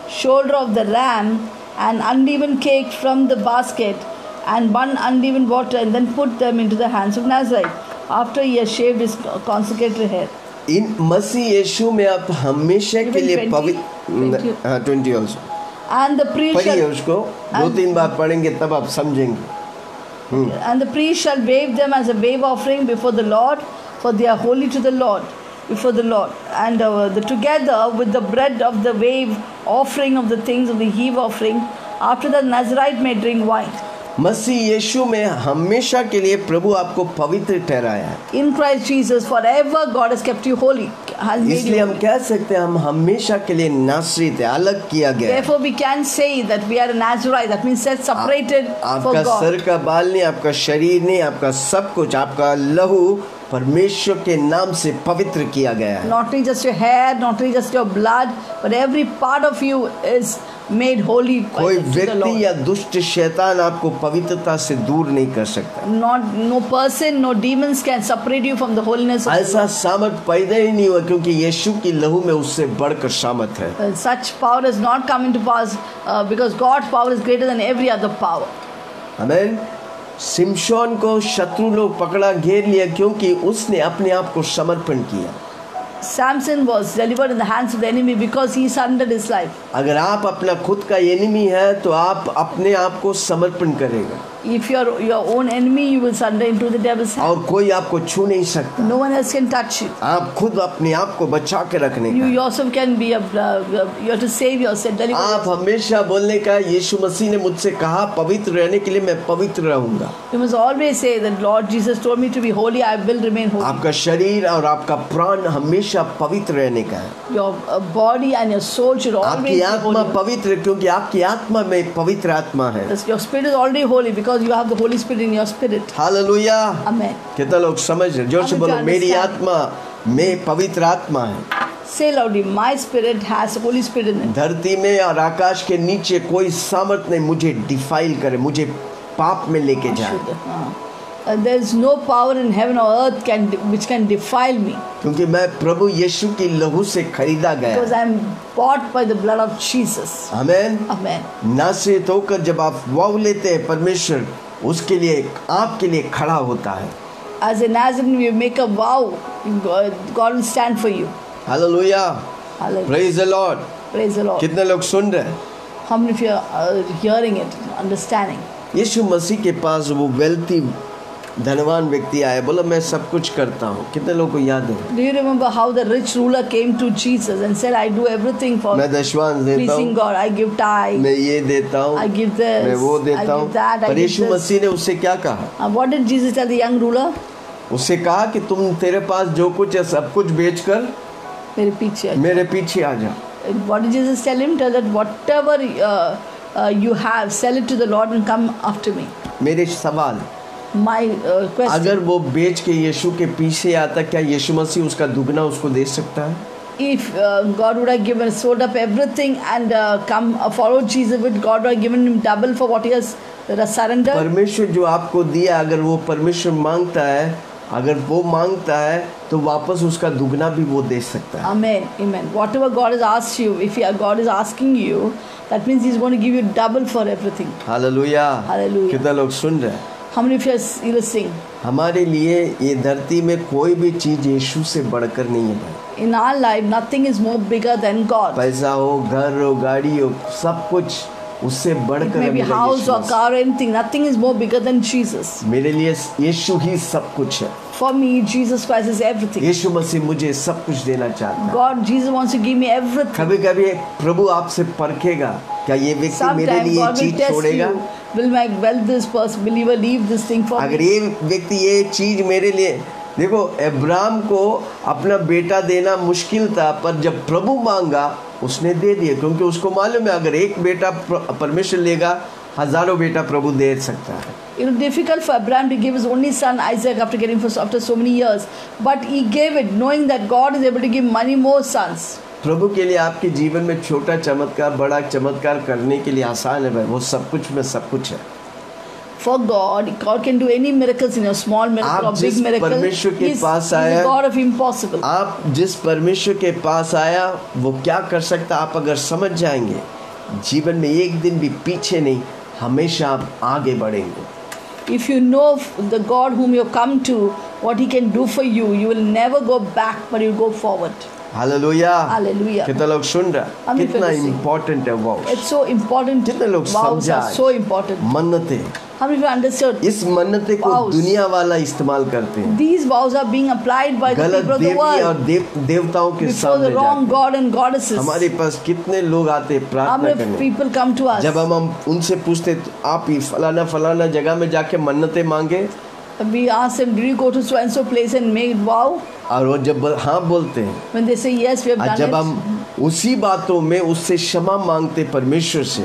shoulder of the ram and unleavened cake from the basket, and one unleavened water, and then put them into the hands of Nazarite, after he has shaved his consecrated hair. इन मसीह यीशु में आप हमेशा के लिए पवित्र. 20 also. And the priest पढ़िए shall, उसको 2-3 बार पढ़ेंगे तब आप समझेंगे. and the priest shall wave them as a wave offering before the Lord, for they are holy to the Lord, before the Lord. And together with the bread of the wave offering of the things of the heave offering, after the Nazarite may drink wine. मसीह यीशु में हमेशा के लिए प्रभु आपको पवित्र ठहराया है. In Christ Jesus, forever God has kept you holy. Has made इसलिए you हम कह सकते हैं हम हमेशा के लिए नासरीत है, अलग किया गया है. Therefore, we can say that we are a Nazarite. That means set separated for आपका God. सर का बाल नहीं, आपका शरीर नहीं, आपका सब कुछ, आपका लहू परमेश्वर के नाम से पवित्र किया गया है. Not only just your hair, not only just your blood, but every part of you is made holy by कोई to the व्यक्ति Lord. या दुष्ट शैतान आपको पवित्रता से दूर नहीं कर सकता. No person, no demons can separate you from the holiness of the ऐसा Lord. सामर्थ पैदा ही नहीं हुआ क्योंकि यीशु की लहू में उससे बढ़कर सामर्थ है. Such power has not come into pass because God's power is greater than every other power. आमीन. सिमशोन को शत्रु लोग पकड़ा घेर लिया क्योंकि उसने अपने आप को समर्पण किया. Samson was delivered in the hands of the enemy because he surrendered his life. अगर आप अपना खुद का एनिमी है तो आप अपने आप को समर्पण करेगा. If you are your own enemy, you will surrender into the devil's hand. और कोई आपको छू नहीं सकता. No one else can touch you. आप खुद अपने आप को बचा के रखने You का. yourself can be you have to save yourself. Deliver आप yourself. हमेशा बोलने का यीशु मसीह ने मुझसे कहा पवित्र रहने के लिए मैं पवित्र रहूंगा. You must always say that Lord Jesus told me to be holy. I will remain holy. आपका शरीर और आपका प्राण हमेशा पवित्र रहने का है. Your body and your soul should always आपकी be आत्मा holy. पवित्र क्योंकि आपकी आत्मा में पवित्र आत्मा है. Your spirit is already holy because you have the Holy Spirit in your spirit. Hallelujah. Amen. कितना लोग समझ रहे? जोर से Amen. बोलो To मेरी understand. आत्मा में पवित्र आत्मा है. Say loudly, my spirit has the Holy Spirit in it. धरती में और आकाश के नीचे कोई सामर्थ नहीं मुझे डिफाइल करे, मुझे पाप में लेके जाए. There is no power in heaven or earth which can defile me क्योंकि मैं प्रभु यीशु की लहू से खरीदा because गया. I am bought by the blood of Jesus. आमीन. Amen. नासरीत होकर जब आप वाव लेते हैं परमेश्वर उसके लिए आपके लिए खड़ा होता है. As a Nazarene, you make a vow, God will stand for you. Hallelujah. Hallelujah. Praise the Lord. Praise the Lord. कितने लोग सुन रहे हैं? How many of you are hearing it, understanding? यीशु मसीह के पास वो वेल्थी धनवान व्यक्ति आया, बोला मैं सब कुछ करता हूँ. कितने लोगों को याद है? Do you remember how the rich ruler came to Jesus and said, I do everything for मैं दशवांश देता pleasing हूँ, God. I give tithe. मैं ये देता हूँ, I give this. मैं वो I देता give हूँ. that. I पर give यीशु this. मसीह ने उससे क्या कहा? What did Jesus tell the young ruler? उससे कहा कि तुम तेरे पास जो कुछ है सब कुछ बेचकर मेरे पीछे. मेरे पीछे आ जा. What did Jesus tell him? Tell that whatever you have, sell it to the Lord and come after me. मेरे सवाल, My question. अगर वो बेच के यीशु के पीछे आता क्या यीशु मसीह उसका दुगना उसको दे सकता है? If God would have given, sold up everything and come follow Jesus, would God have given him double for what he has surrendered? परमेश्वर जो आपको दिया अगर वो परमेश्वर मांगता है, अगर वो मांगता है तो वापस उसका दुगना भी वो दे सकता है. Amen. Amen. Whatever God has asked you, if God is asking you, that means He's going to give you double for everything. Hallelujah. Hallelujah. कितना लोग सुन रहे हैं? How many of you are listening? हमारे लिए ये धरती में कोई भी चीज यीशु से बढ़कर नहीं है भाई। In our life, nothing is more bigger than God. पैसा हो, घर हो, गाड़ी हो, सब कुछ उससे It बढ़कर may be मेरा house यीशु or है। car or anything. Nothing is more bigger than Jesus. मेरे लिए यीशु ही सब कुछ है। For me, Jesus Christ is everything. यीशु मसीह मुझे सब कुछ देना चाहता है। God, Jesus wants to give me everything. कभी कभी प्रभु आपसे परखेगा, क्या ये व्यक्ति मेरे Sometimes लिए ये God will चीज test छोड़ेगा? you. Will this person believer leave this thing for अगर me? ये व्यक्ति ये चीज मेरे लिए, देखो अब्राहम को अपना बेटा देना मुश्किल था, पर जब प्रभु मांगा उसने दे दिया, क्योंकि उसको मालूम है अगर एक बेटा परमेश्वर लेगा, हजारों बेटा प्रभु दे सकता है। It was difficult for Abraham to give his only son Isaac after so many years, but he gave it knowing that God is able to give many more sons. प्रभु के लिए आपके जीवन में छोटा चमत्कार बड़ा चमत्कार करने के लिए आसान है भाई, वो सब कुछ में सब कुछ है। For God can do any miracles in a small miracle or आप big जिस miracle. परमेश्वर के He's पास a आया, God of impossible. आप जिस परमेश्वर के पास आया वो क्या कर सकता, आप अगर समझ जाएंगे जीवन में एक दिन भी पीछे नहीं, हमेशा आप आगे बढ़ेंगे। If you know the God whom you come to, what He can do for you, you will never go back, but you go forward. Hallelujah. Hallelujah. कितना लोग सुन रहा, Amen. कितना इम्पोर्टेंट है वो, It's so important. कितने लोग Vows समझा, are so important. मन्नतें, How many of you understood? इस मन्नते को Vows. दुनिया वाला इस्तेमाल करते हैं These vows are being applied by the गलत people of the देवी और world देवताओं के before सामने the wrong जाके। God and goddesses. हमारे पास कितने लोग आते हैं How प्रार्थना many करने, people come to us? जब हम उनसे पूछते तो आप ही फलाना फलाना जगह में जाके मन्नतें मांगे, We ask them, did you go to so and so place and make vow? और वो जब हाँ बोलते हैं, When they say yes, we have और done जब it. हम उसी बातों में उससे क्षमा मांगते परमेश्वर से,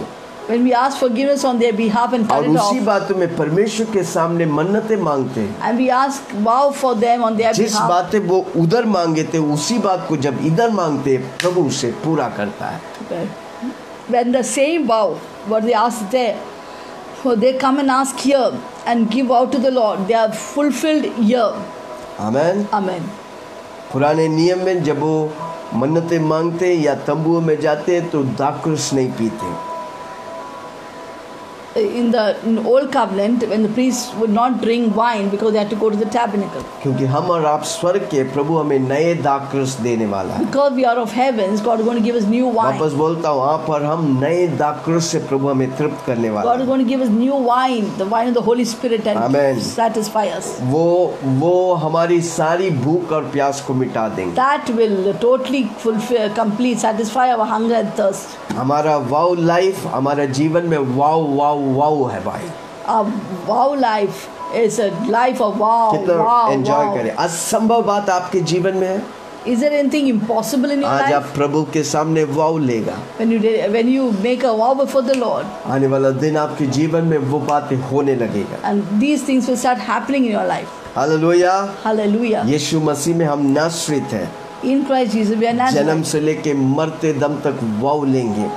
When we ask forgiveness on their behalf and cut और it उसी off, बातों में परमेश्वर के सामने मन्नतें मांगते हैं, and we ask vow for them on their जिस behalf, बातें वो उधर मांगे थे उसी बात को जब इधर मांगते हैं, प्रभु उसे पूरा करता है। when the same vow what they ask there, so they come and ask here and give vow to the Lord, they are fulfilled here. Amen. Amen. पुराने नियम में जब वो मन्नतें मांगते या तंबुओं में जाते तो दाखरस नहीं पीते। In the old covenant, when the priests would not drink wine because they had to go to the tabernacle. क्योंकि हम और आप स्वर्ग के, प्रभु हमें नए दाखरस देने वाला है। Because we are of heavens, God is going to give us new wine. वापस बोलता हूँ, आप और हम नए दाखरस से प्रभु हमें तृप्त करने वाला God is है। going to give us new wine, the wine of the Holy Spirit, and Amen. satisfy us. वो हमारी सारी भूख और प्यास को मिटा देंगे। That will totally fulfill, complete, satisfy our hunger and thirst. हमारा वाव लाइफ, हमारा जीवन में वाव वाव वाव है भाई। Our wow life is a life of wow, कितना wow, एंजॉय wow. करें। असंभव बात आपके जीवन में है, Is there anything impossible in your आज आप life? प्रभु के सामने वाव लेगा, When you make a vow before the Lord, आने वाला दिन आपके जीवन में वो बातें होने लगेगा। and these things will start happening in your life. Hallelujah. Hallelujah. यीशु मसीह में हम नासरित हैं, In Christ Jesus, we are not जन्म से लेके मरते दम तक वाव लेंगे।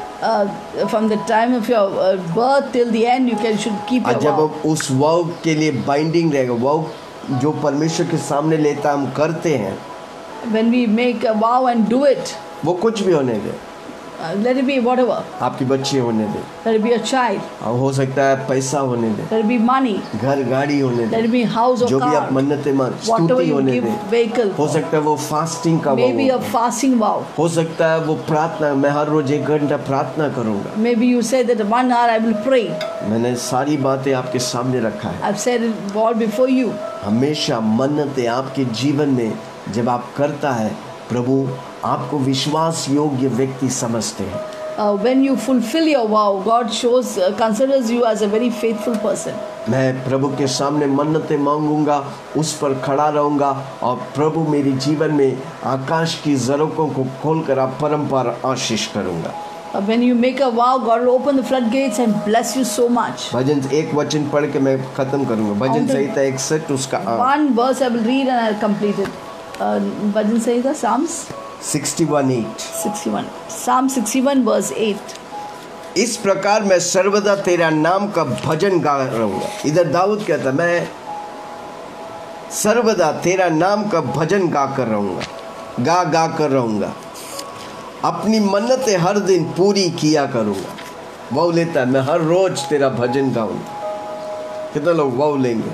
from the time of your birth till the end. Should keep और your जब vow. हम उस वाव के लिए बाइंडिंग रहेगा, वाव जो परमेश्वर के सामने लेता हम करते हैं, When we make a vow and do it, वो कुछ भी होने दे, let it be whatever. आपकी बच्ची होने दे, Let it be a child. और हो सकता है पैसा होने दे, Let it be money. घर गाड़ी होने दे, Let it be house or जो भी आप car. मन्नतें मांग, Whatever स्तुति you होने give दे। vehicle. हो सकता है वो फास्टिंग का Maybe a wow, fasting vow. हो सकता है वो प्रार्थना, मैं हर रोज 1 घंटा प्रार्थना करूंगा। Maybe you say that 1 hour I will pray. मैंने सारी बातें आपके सामने रखा है। I've said it all before you. हमेशा मन्नतें आपके जीवन में जब आप करता है, प्रभु आपको विश्वास योग्य व्यक्ति समझते हैं। When you fulfill your vow, God considers you as a very faithful person. मैं प्रभु के सामने मन्नतें मांगूंगा, उस पर खड़ा रहूंगा, और प्रभु मेरे जीवन में आकाश की झरोकों को खोलकर आप परम्पार आशीष करूंगा। When you make a vow, God will open the floodgates and bless you so much. भजन एक वचन पढ़ के मैं खत्म करूंगा। भजन संहिता 61 उसका One verse I will read and I'll complete it. Bhajan Sanhita, Psalms 61:8। 61. Psalm 61 verse 8. इस प्रकार मैं सर्वदा तेरा नाम का भजन गा रहूंगा। इधर दाऊद कहता, मैं सर्वदा तेरा नाम का भजन गा कर रहूंगा, गा कर रहूंगा, अपनी मन्नतें हर दिन पूरी किया करूंगा। वो लेता है, मैं हर रोज तेरा भजन गाऊंगा। कितने लोग वाव लेंगे?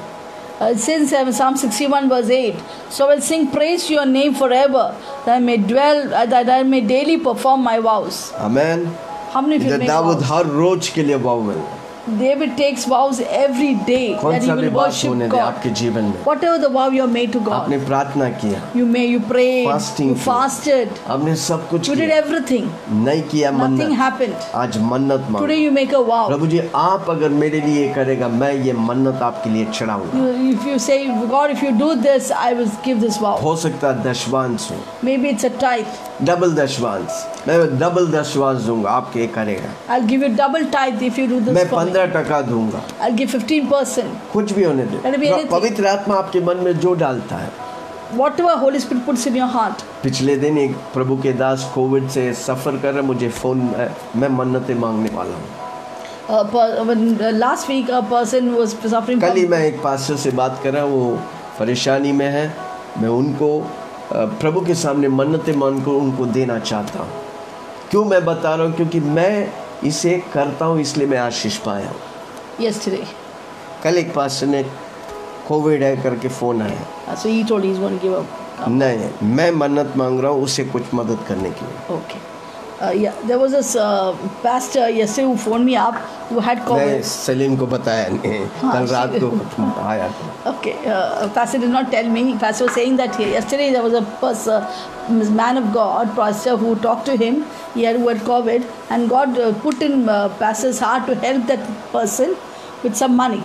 Since Psalm 61 verse 8, so I will sing praise to your name forever, that I may dwell, that I may daily perform my vows. Amen. How many of you make Dawood vows? हर रोज के लिए वाव मिल रहा है। David takes vows every day कौन that he सा भी will बात worship होने दे God. आपके जीवन में, Whatever the vow you have made to God, आपने प्रार्थना किया, you prayed, Fasting you किया, fasted, आपने सब कुछ you did किया, everything. नहीं किया Nothing मन्नत, happened. आज मन्नत मांगो। Today you make a vow. प्रभु जी आप अगर मेरे लिए करेगा, मैं ये मन्नत आपके लिए चढ़ाऊंगा। If you say, God, if you do this, I will give this vow. हो सकता है दशवांश हो, Maybe it's a tithe. Double दशवांश, मैं डबल दशवांश दूंगा, आपके करेगा। I'll give you double tithe if you do this मैं for me. 15% दूंगा, I'll give 15%. कुछ भी होने Let it be they. anything. पवित्र आत्मा आपके मन में जो डालता है। Whatever Holy Spirit puts in your heart. पिछले दिन एक प्रभु के दास कोविड से सफ़र कर रहे, मुझे फ़ोन, मैं मन्नतें मांगने वाला हूँ। Last week a person was suffering कल ही from, मैं एक पास्टर से बात कर रहा हूँ, वो परेशानी में है। मैं उनको प्रभु के सामने मन्नतें मांग कर उनको देना चाहता हूँ। क्यों मैं बता रहा हूँ? क्योंकि मैं इसे करता हूँ, इसलिए मैं आशीष पाया हूँ। yesterday. कल एक पास्टर ने कोविड है करके फ़ोन आया, So he told he's going to give up. नहीं मैं मन्नत मांग रहा हूँ उससे कुछ मदद करने के लिए। Okay. Yeah, there was this pastor yesterday who phoned me up who had मैं COVID. सलीम को बताया नहीं, कल रात को आया था। Okay, pastor did not tell me. Pastor was saying that yesterday there was a man of God, pastor, who talked to him. He had COVID, and God put in pastor's heart to help that person with some money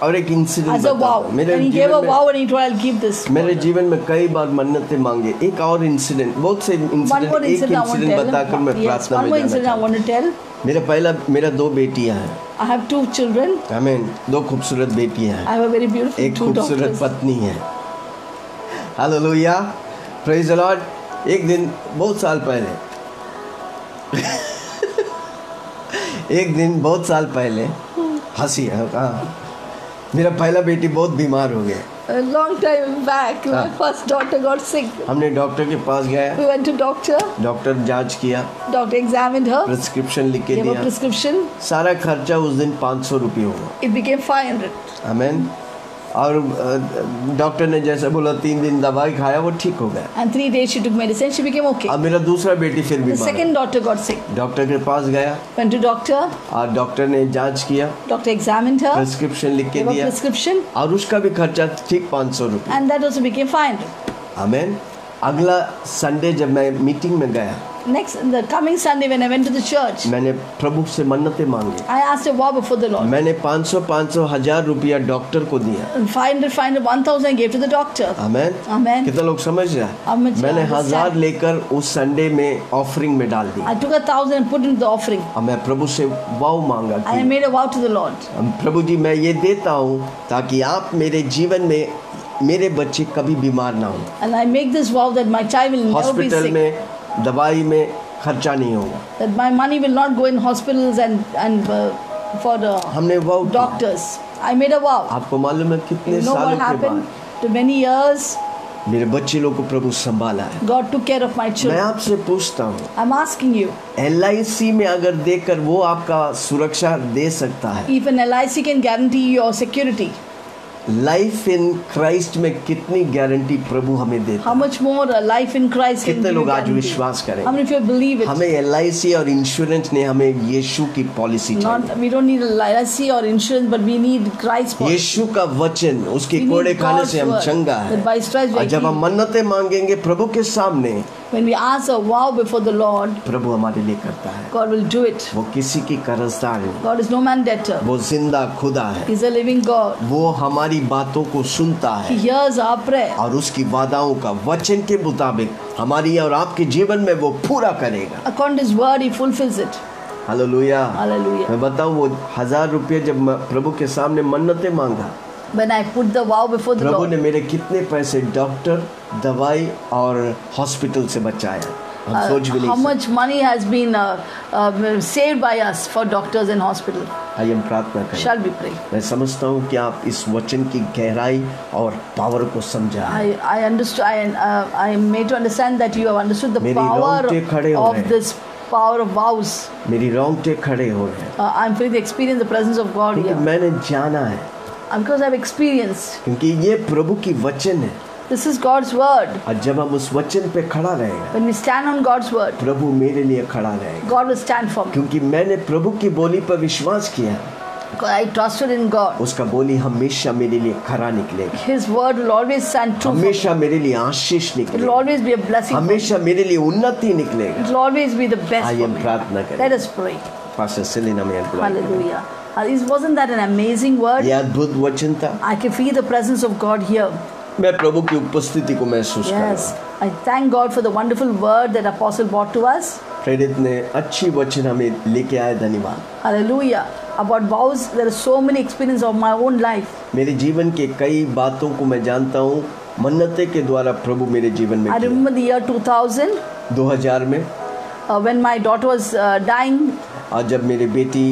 और एक incident as a vow. मेरे And he gave a जीवन vow and he told, "I'll give this." मेरे जीवन में कई बार मन्नतें मांगे। एक और इंसिडेंट, बहुत से One more इंसिडेंट, एक incident I want to incident tell. बताकर मैं Yes, प्रार्थना one में more जाना incident I चाहता want to tell. हूँ। मेरा 2 बेटियां हैं, I have 2 children. आमीन। 2 खूबसूरत बेटियां हैं, I have a very beautiful एक 2 खूबसूरत daughters. पत्नी है। Hallelujah, praise the Lord. एक दिन बहुत साल पहले हंसी है, हाँ, मेरा पहला बेटी बहुत बीमार हो गया। A long time back, my first daughter got sick. हमने डॉक्टर के पास गए, We went to doctor. Doctor जांच किया, Doctor examined her. प्रिस्क्रिप्शन लिख के Gave a दिया। prescription. सारा खर्चा उस दिन 500 रुपये हुआ। It became 500. आमीन। और डॉक्टर ने जैसे बोला 3 दिन दवाई खाया, वो ठीक हो गया। And 3 days she took medicine. She became okay. अब मेरा दूसरा बेटी फिर The बीमार second daughter got sick. है। डॉक्टर के पास गया Went to doctor. और डॉक्टर ने जांच किया, Doctor examined her. प्रिस्क्रिप्शन लिख के Gave a दिया, prescription. और उसका भी खर्चा ठीक 500 रुपये। And that also became 500. आमीन। अगला संडे जब मैं मीटिंग में गया, Next, the coming Sunday when I went to the church, मैंने प्रभु से मन्नतें मांगी। I asked a vow before the Lord. मैंने 500 1000 रुपया डॉक्टर को दिया। 500, 1000 I gave to the doctor. आमीन। Amen. कितना लोग समझ रहा Amen. है? मैंने Understand. 1000 लेकर उस संडे में ऑफरिंग में डाल दी। I took 1000 and put into the offering. और मैं प्रभु से वाव मांगा And I कि made a vow to the Lord. प्रभु जी मैं ये देता हूँ ताकि आप मेरे जीवन में मेरे बच्चे कभी बीमार ना हो, And I make this vow that my child will never be hospital sick. में दवाई में खर्चा नहीं होगा। That my money will not go in hospitals and for the हमने वाव किया। doctors. I made a vow. आपको मालूम है कितने You know सालों what के happened? बाद To many years, मेरे बच्चे लोग को प्रभु संभाला है। God took care of my मैं children. आपसे पूछता हूँ, I'm asking you, LIC में अगर देकर वो आपका सुरक्षा दे सकता है, if an LIC can guarantee your security, life in Christ में कितनी गारंटी प्रभु हमें देता how है? much more a life in Christ can कितने give you लोग आज guarantee? विश्वास करें? How many of you believe it? हमें LIC और इंश्योरेंस ने हमें यीशु की पॉलिसी चाहिए। Not we don't need a LIC or insurance, but we need Christ policy. यीशु का वचन, उसके We need कोड़े खाने God's से हम word, चंगा है। that by stripes we और are जब हम healed. मन्नतें मांगेंगे प्रभु के सामने, When we ask a vow before the Lord, प्रभु हमारे लिए करता है। God will do it. वो किसी की कर्जदार नहीं, God is no man debtor. वो जिंदा खुदा है। He's a living God. वो हमारी बातों को सुनता He है hears our prayer. और उसकी वादाओं का वचन के मुताबिक हमारी और आपके जीवन में वो पूरा करेगा। According to His word, He fulfills it. Hallelujah. Hallelujah. मैं बताऊं, वो 1000 रुपये जब मैं प्रभु के सामने मन्नतें मांगा, When I put the vow before the प्रभु ने Lord, मेरे कितने पैसे डॉक्टर, दवाई और हॉस्पिटल से बचाया, हम सोच भी how नहीं सकते। much money has been saved by us for doctors and hospital. आइए हम प्रार्थना करें। Shall we pray? मैं समझता हूँ कि आप इस वचन की गहराई और पावर को समझा है। I understood. I am made to understand that you have understood the मेरी power रोंगटे खड़े हो of रहे हैं। this power of vows. मेरी रोंगटे खड़े हो रहे हैं I'm feeling the experience, the presence of God क्योंकि here. मैंने जाना है Because I've experienced. क्योंकि ये प्रभु की वचन है, This is God's word. और जब हम उस वचन पे खड़ा रहेगा, When we stand on God's word, प्रभु मेरे लिए खड़ा रहेगा, God will stand for me. क्योंकि मैंने प्रभु की बोली पर विश्वास किया, Because I trusted in God. उसका बोली हमेशा मेरे लिए खरा निकलेगा, His word will always stand true for me. हमेशा मेरे लिए आशीष It will निकलेगा, always be a blessing for me. हमेशा मेरे लिए उन्नति निकलेगा। It will always be the best आइए for हम me. प्रार्थना Let करें। us pray. पास्टर सेलिना में Hallelujah. Wasn't that an amazing word? ये अद्भुत वचन था। I can feel the presence of God here. मैं प्रभु की उपस्थिति को महसूस कर रहा Yes. I thank God for the wonderful word that Apostle brought to us. हूँ। प्रेरित ने अच्छी वचन हमें लेके आए, धन्यवाद। Hallelujah. About vows, there are so many experiences of my own life. मेरे जीवन के कई बातों को मैं जानता हूँ, मन्नतें के द्वारा प्रभु मेरे जीवन में I किया। remember the year 2000 2000 में when my daughter was dying. और जब मेरी बेटी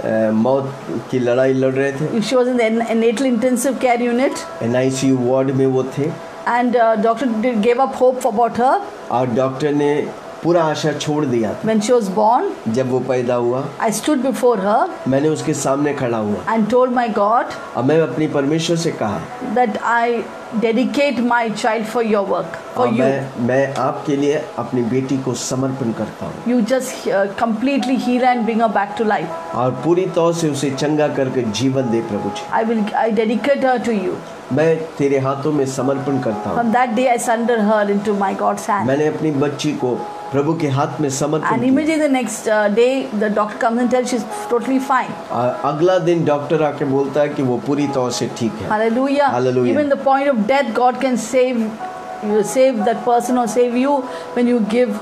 मौत की लड़ाई लड़ रहे थे, She was in the natal intensive care unit. NICU ward में वो थे, And doctor gave up hope about her. और डॉक्टर ने पूरा आशा छोड़ दिया था। When she was born, जब वो पैदा हुआ, I stood before her मैंने उसके सामने खड़ा हुआ and told my God और मैं अपनी परमेश्वर से कहा, that I dedicate my child for your work, for you. मैं आपके लिए अपनी बेटी को समर्पण करता हूँ, You just completely heal and bring her back to life. और पूरी तौर से उसे चंगा करके जीवन दे प्रभु जी। I dedicate her to you. मैं तेरे हाथों में समर्पण करता हूँ। From that day I surrender her into my God's hand. मैंने अपनी बच्ची को प्रभु के हाथ में समर्पण And किया। immediately the next day the doctor comes and tells she's totally fine. और अगला दिन डॉक्टर आके बोलता है कि वो पूरी तौर से ठीक है। Hallelujah. Hallelujah. Even the point of death, God can save that person or save you when you give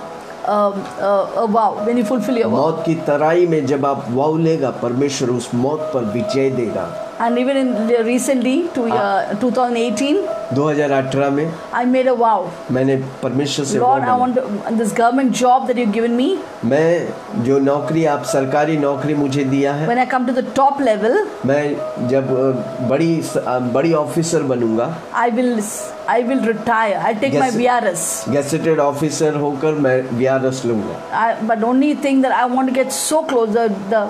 a vow, when you fulfill your vow. मौत की तराई में जब आप वाव लेगा, परमेश्वर उस मौत पर विजय देगा। And even recently to 2018, 2018 में I made a vow. मैंने परमेश्वर से Lord, I wow want this government job that you've given me. मैं जो नौकरी, आप सरकारी नौकरी मुझे दिया है, When I come to the top level, मैं जब बड़ी ऑफिसर बनूंगा, I will retire. I take my VRS. Gazetted officer होकर मैं VRS लूंगा। But only thing that I want to get so close.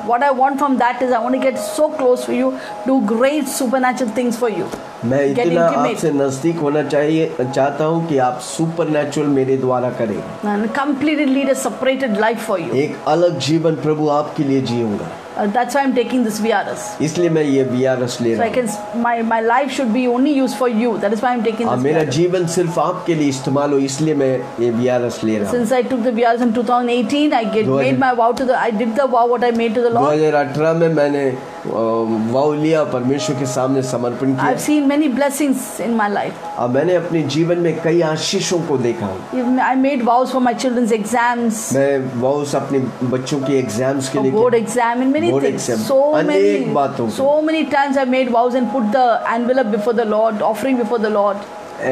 What I want from that is I want to get so close for you, do great supernatural things for you. मैं Get इतना intimate. आपसे नजदीक होना चाहता हूँ कि आप super natural मेरे द्वारा करें। And completely lead a separated life for you. एक अलग जीवन प्रभु आपके लिए जीऊंगा, That's why I'm taking this VRS. इसलिए मैं ये VRS ले So I रहा हूँ। can my life should be only used for you. That is why I'm taking और this मेरा VRS. जीवन सिर्फ आपके लिए इस्तेमाल हो, इसलिए मैं ये VRS ले रहा हूँ। Since I took the VRS in 2018, made my vow I did the vow what I made to the Lord. 2018 में मैंने वाव लिया, परमेश्वर के सामने समर्पण किया, I've seen many blessings in my life. और मैंने अपने जीवन में कई आशीषों को देखा। Even I made vows for my children's exams, मैं वाव्स अपने बच्चों की एग्जाम्स के for लिए board किया। exam, and many Board things. exam. So अनेक बातों को। so many times I made vows and put the envelope before the Lord, offering before the Lord.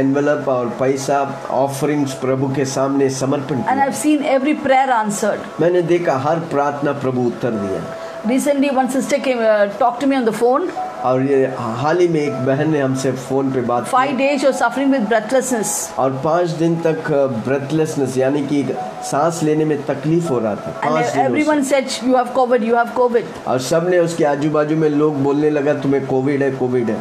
Envelope और पैसा ऑफरिंग्स प्रभु के सामने समर्पण And किया। I've seen every prayer answered. मैंने देखा हर प्रार्थना प्रभु उत्तर दिया। Recently, one sister came talked to me on the phone. और ये हाल ही में एक बहन ने हमसे फोन पे बात 5 की, days she was suffering with breathlessness. और 5 दिन तक ब्रेथलेसनेस यानी कि सांस लेने में तकलीफ हो रहा था। And 5 दिन everyone said, you have COVID, you have COVID. और सब ने उसके आजू बाजू में लोग बोलने लगा तुम्हें कोविड है, कोविड है।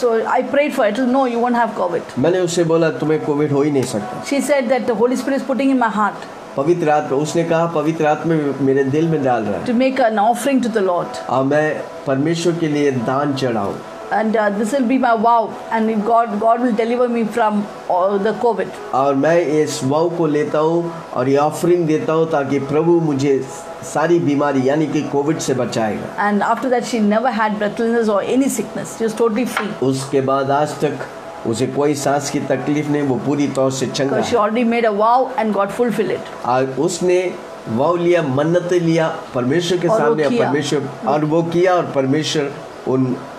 So I prayed for it. No, you won't have COVID. मैंने उससे बोला तुम्हें कोविड हो ही नहीं सकता। She said that the Holy Spirit is putting in my heart पवित्र आत्मा, उसने कहा पवित्र आत्मा मेरे दिल में डाल रहा है, to make an offering to the Lord. और मैं परमेश्वर के लिए दान चढ़ाऊं, And this will be my vow, and God will deliver me from the COVID. और मैं इस वाव को लेता हूँ और ये ऑफरिंग देता हूँ ताकि प्रभु मुझे सारी बीमारी यानी कि कोविड से बचाएगा। And after that, she never had breathlessness or any sickness. She was totally free. उसके बाद आज तक उसे कोई सांस की तकलीफ नहीं, वो पूरी तौर से चंगा Because she है। already made a vow and God fulfilled it. और उसने वाव लिया, मन्नतें लिया परमेश्वर के और वो सामने, किया। परमेश्वर और वो किया, और परमेश्वर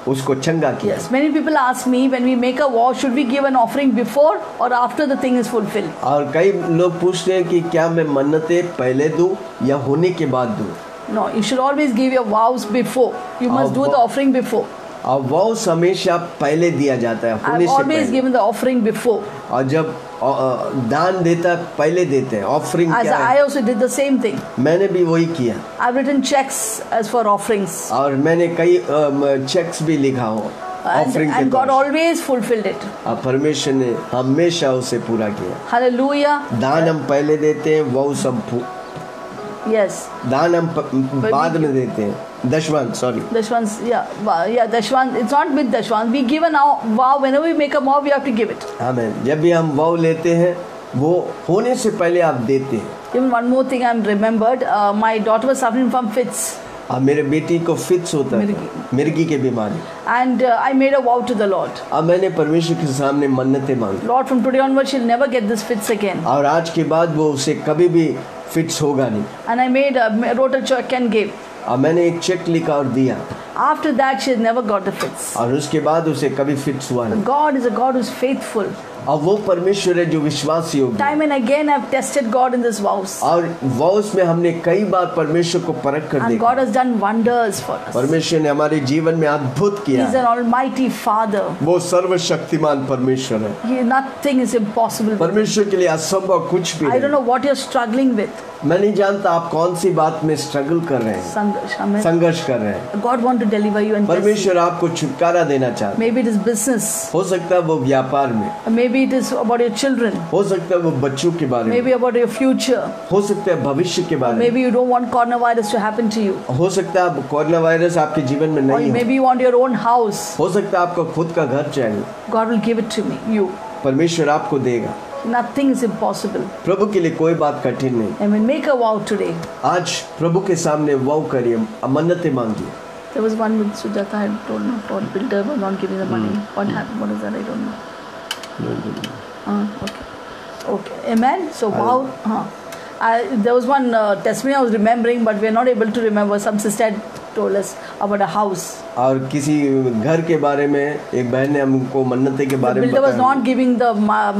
उसको चंगा किया। Yes, many people ask me, when we make a vow, should we give an offering before or after the thing is fulfilled? और कई लोग पूछते हैं कि क्या मैं मन्नतें पहले दूं या होने के बाद दूं। No, you should always give your vows before. You must do the offering before. और वाव हमेशा पहले दिया जाता है, होने I've से always पहले। given the offering before. और जब दान देता है पहले देते हैं। ऑफरिंग As क्या I है? also did the same thing. मैंने भी वही किया, I've written checks as for offerings. और मैंने कई चेक्स भी लिखा हो ऑफरिंग के And God द्वारा। always fulfilled it. अब परमेश्वर ने हमेशा उसे पूरा किया। Hallelujah. दान हम पहले देते हैं, वो सब Yes. दान हम बाद में देते हैं। दशवान, sorry, Dashwan, yeah, Dashwan. It's not with Dashwan. We give a vow. Whenever we make a vow, we have to give it. आमीन। जब भी हम वाव लेते हैं, वो होने से पहले आप देते हैं। Even one more thing I'm remembered. My daughter was suffering from fits. अब मेरे बेटी को फिट्स होता है, मिर्गी की बीमारी। And I made a vow to the Lord. अब मैंने परमेश्वर के सामने मन्नतें मांगी। Lord, from today onwards, she'll never get this fits again. और आज के बाद वो उसे कभी भी फिट्स होगा नहीं। And I wrote a check and gave. अब मैंने एक चेक लिखा और दिया। After that, she never got the fits. और उसके बाद उसे कभी फिट्स हुआ नहीं। God is a God who's faithful. और वो परमेश्वर है जो विश्वास योग्य। Time and again, I've tested God in this vows. और वाउस में हमने कई बार परमेश्वर को परख कर And देखा। God has done wonders for us. परमेश्वर ने हमारे जीवन में अद्भुत किया। He's an almighty Father. वो सर्वशक्तिमान परमेश्वर है। Nothing is impossible. परमेश्वर के लिए असंभव कुछ भी I don't नहीं। know what you're struggling with. मैं नहीं जानता आप कौन सी बात में स्ट्रगल कर रहे हैं, Sangash, amen. संघर्ष कर रहे हैं। God want to deliver you and bless you. परमेश्वर आपको छुटकारा देना चाहता है। Maybe it is business. हो सकता है वो व्यापार में, Maybe it is about your children. हो सकता है वो बच्चों के बारे में, Maybe about your future. हो सकता है भविष्य के बारे में, Maybe you don't want coronavirus to happen to you. हो सकता है अब कोरोना वायरस आपके जीवन में Or नहीं हो, maybe you want your own house. हो सकता है आपको खुद का घर चाहिए। God will give it to me, you. परमेश्वर आपको देगा। Nothing is impossible. प्रभु के लिए कोई बात कठिन नहीं। I mean, make a vow today. आज प्रभु के सामने वाव करिए, मन्नतें मांगिए। There was one with Sujata, I don't know, for builder was not giving the money. What happened? What is that? I don't know. Okay. Okay. Amen. So wow. There was one testimony I was remembering, but we are not able to remember. Some sister had told us about a house. और किसी घर के बारे में एक बहन ने हमको मन्नतें के The बारे में builder was बताया। not giving the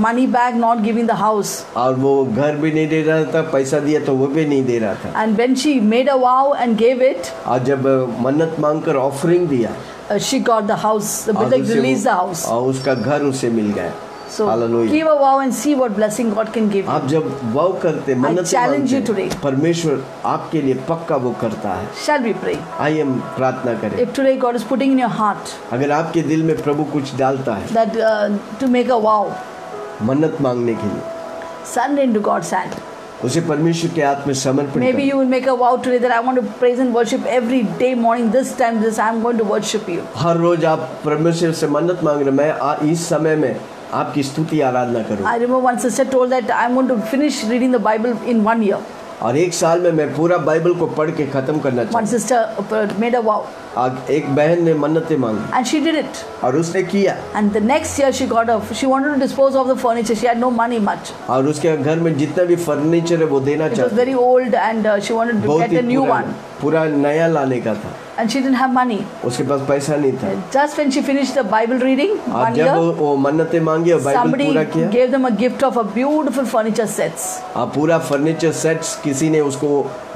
money back, not giving the house. और वो घर भी नहीं दे रहा था, पैसा दिया तो वो भी नहीं दे रहा था। And when she made a vow and gave it, और जब मन्नत मांगकर ऑफरिंग दिया, she got the house. The और builder उसे released the house. और उसका घर उसे मिल गया। So Hallelujah. give a vow and see what blessing God can give you. आप जब वाव करते, मन्नतें challenge you मांगते, today. परमेश्वर आपके लिए पक्का वो करता है। Shall we pray? आइए हम प्रार्थना करें। If today God is putting in your heart अगर आपके दिल में प्रभु कुछ डालता है that to make a vow, मन्नत मांगने के लिए, surrender into God's hand. उसे परमेश्वर के हाथ में समर्पित Maybe करें। you will make a vow today that I want to praise and worship every day morning. This time, I'm going to worship you. हर रोज आप परमेश्वर से मन्नत मांग रहे, मैं इस समय में आपकी स्तुति आराधना करूं। I remember one sister told that I'm going to finish reading the Bible in 1 year. और एक साल में मैं पूरा बाइबल को पढ़ के खत्म करना One चाहता sister made a vow हूं। एक बहन ने मन्नतें मांगी and she did it. और उसने किया, And the next year she wanted to dispose of the furniture. She had no money much. और उसके घर में जितना भी फर्नीचर है वो देना It was चाहती, very old and she wanted to बहुत get ही a new पूरा one. पूरा नया लाने का था। And she didn't have money. उसके पास पैसा नहीं था। Just when she finished the Bible reading, और 1 जब year, वो मन्नतें मांगी और बाइबल somebody पूरा किया, gave them a gift of a beautiful furniture sets. पूरा फर्नीचर सेट्स किसी ने उसको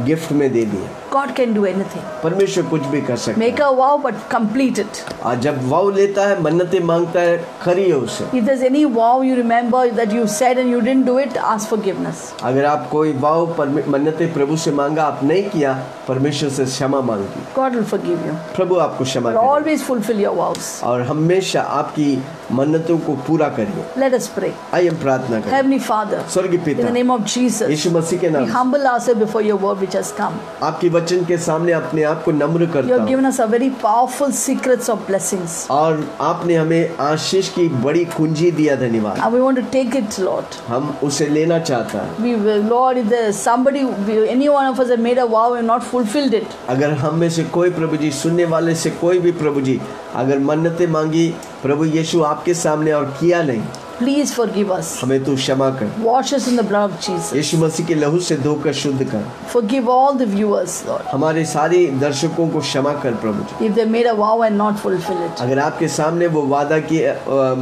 गिफ्ट में दे दिया। God can do anything. परमेश्वर कुछ भी कर सकता Make है। a vow but complete it. और जब वाव लेता है, मन्नतें मांगता है, करिए उसे। If there's any vow you remember that you said and you didn't do it, ask forgiveness. अगर आप कोई वाव मन्नतें प्रभु से मांगा, आप नहीं किया, परमेश्वर से क्षमा मांगी, God will forgive you. प्रभु आपको क्षमा But करे always fulfill your vows. और हमेशा आपकी मन्नतों को पूरा करिए। Let us pray. आइए हम प्रार्थना करें। Heavenly Father, स्वर्गीय in the पिता, name of Jesus, यीशु मसीह के we नाम, humble ourselves before your word which has come. आपके वचन के सामने अपने आप को नम्र You करता have हूँ। given us a very powerful secrets of blessings. और आपने हमें आशीष की बड़ी कुंजी दिया, धन्यवाद। And we want to take it, Lord. हम उसे लेना चाहता है। We will, Lord, if there is somebody, any one of us have made a vow and not fulfilled it, अगर हम में से कोई प्रभु जी, सुनने वाले से कोई भी प्रभु जी, अगर मन्नतें मांगी प्रभु यीशु आपके सामने और किया नहीं, please forgive us. हमें तू क्षमा कर। Wash us in the blood of Jesus. यीशु मसीह के लहू से धोकर शुद्ध कर। Forgive all the viewers, Lord. हमारे सारे दर्शकों को क्षमा कर प्रभु जी। If they made a vow and not fulfill it. अगर आपके सामने वो वादा की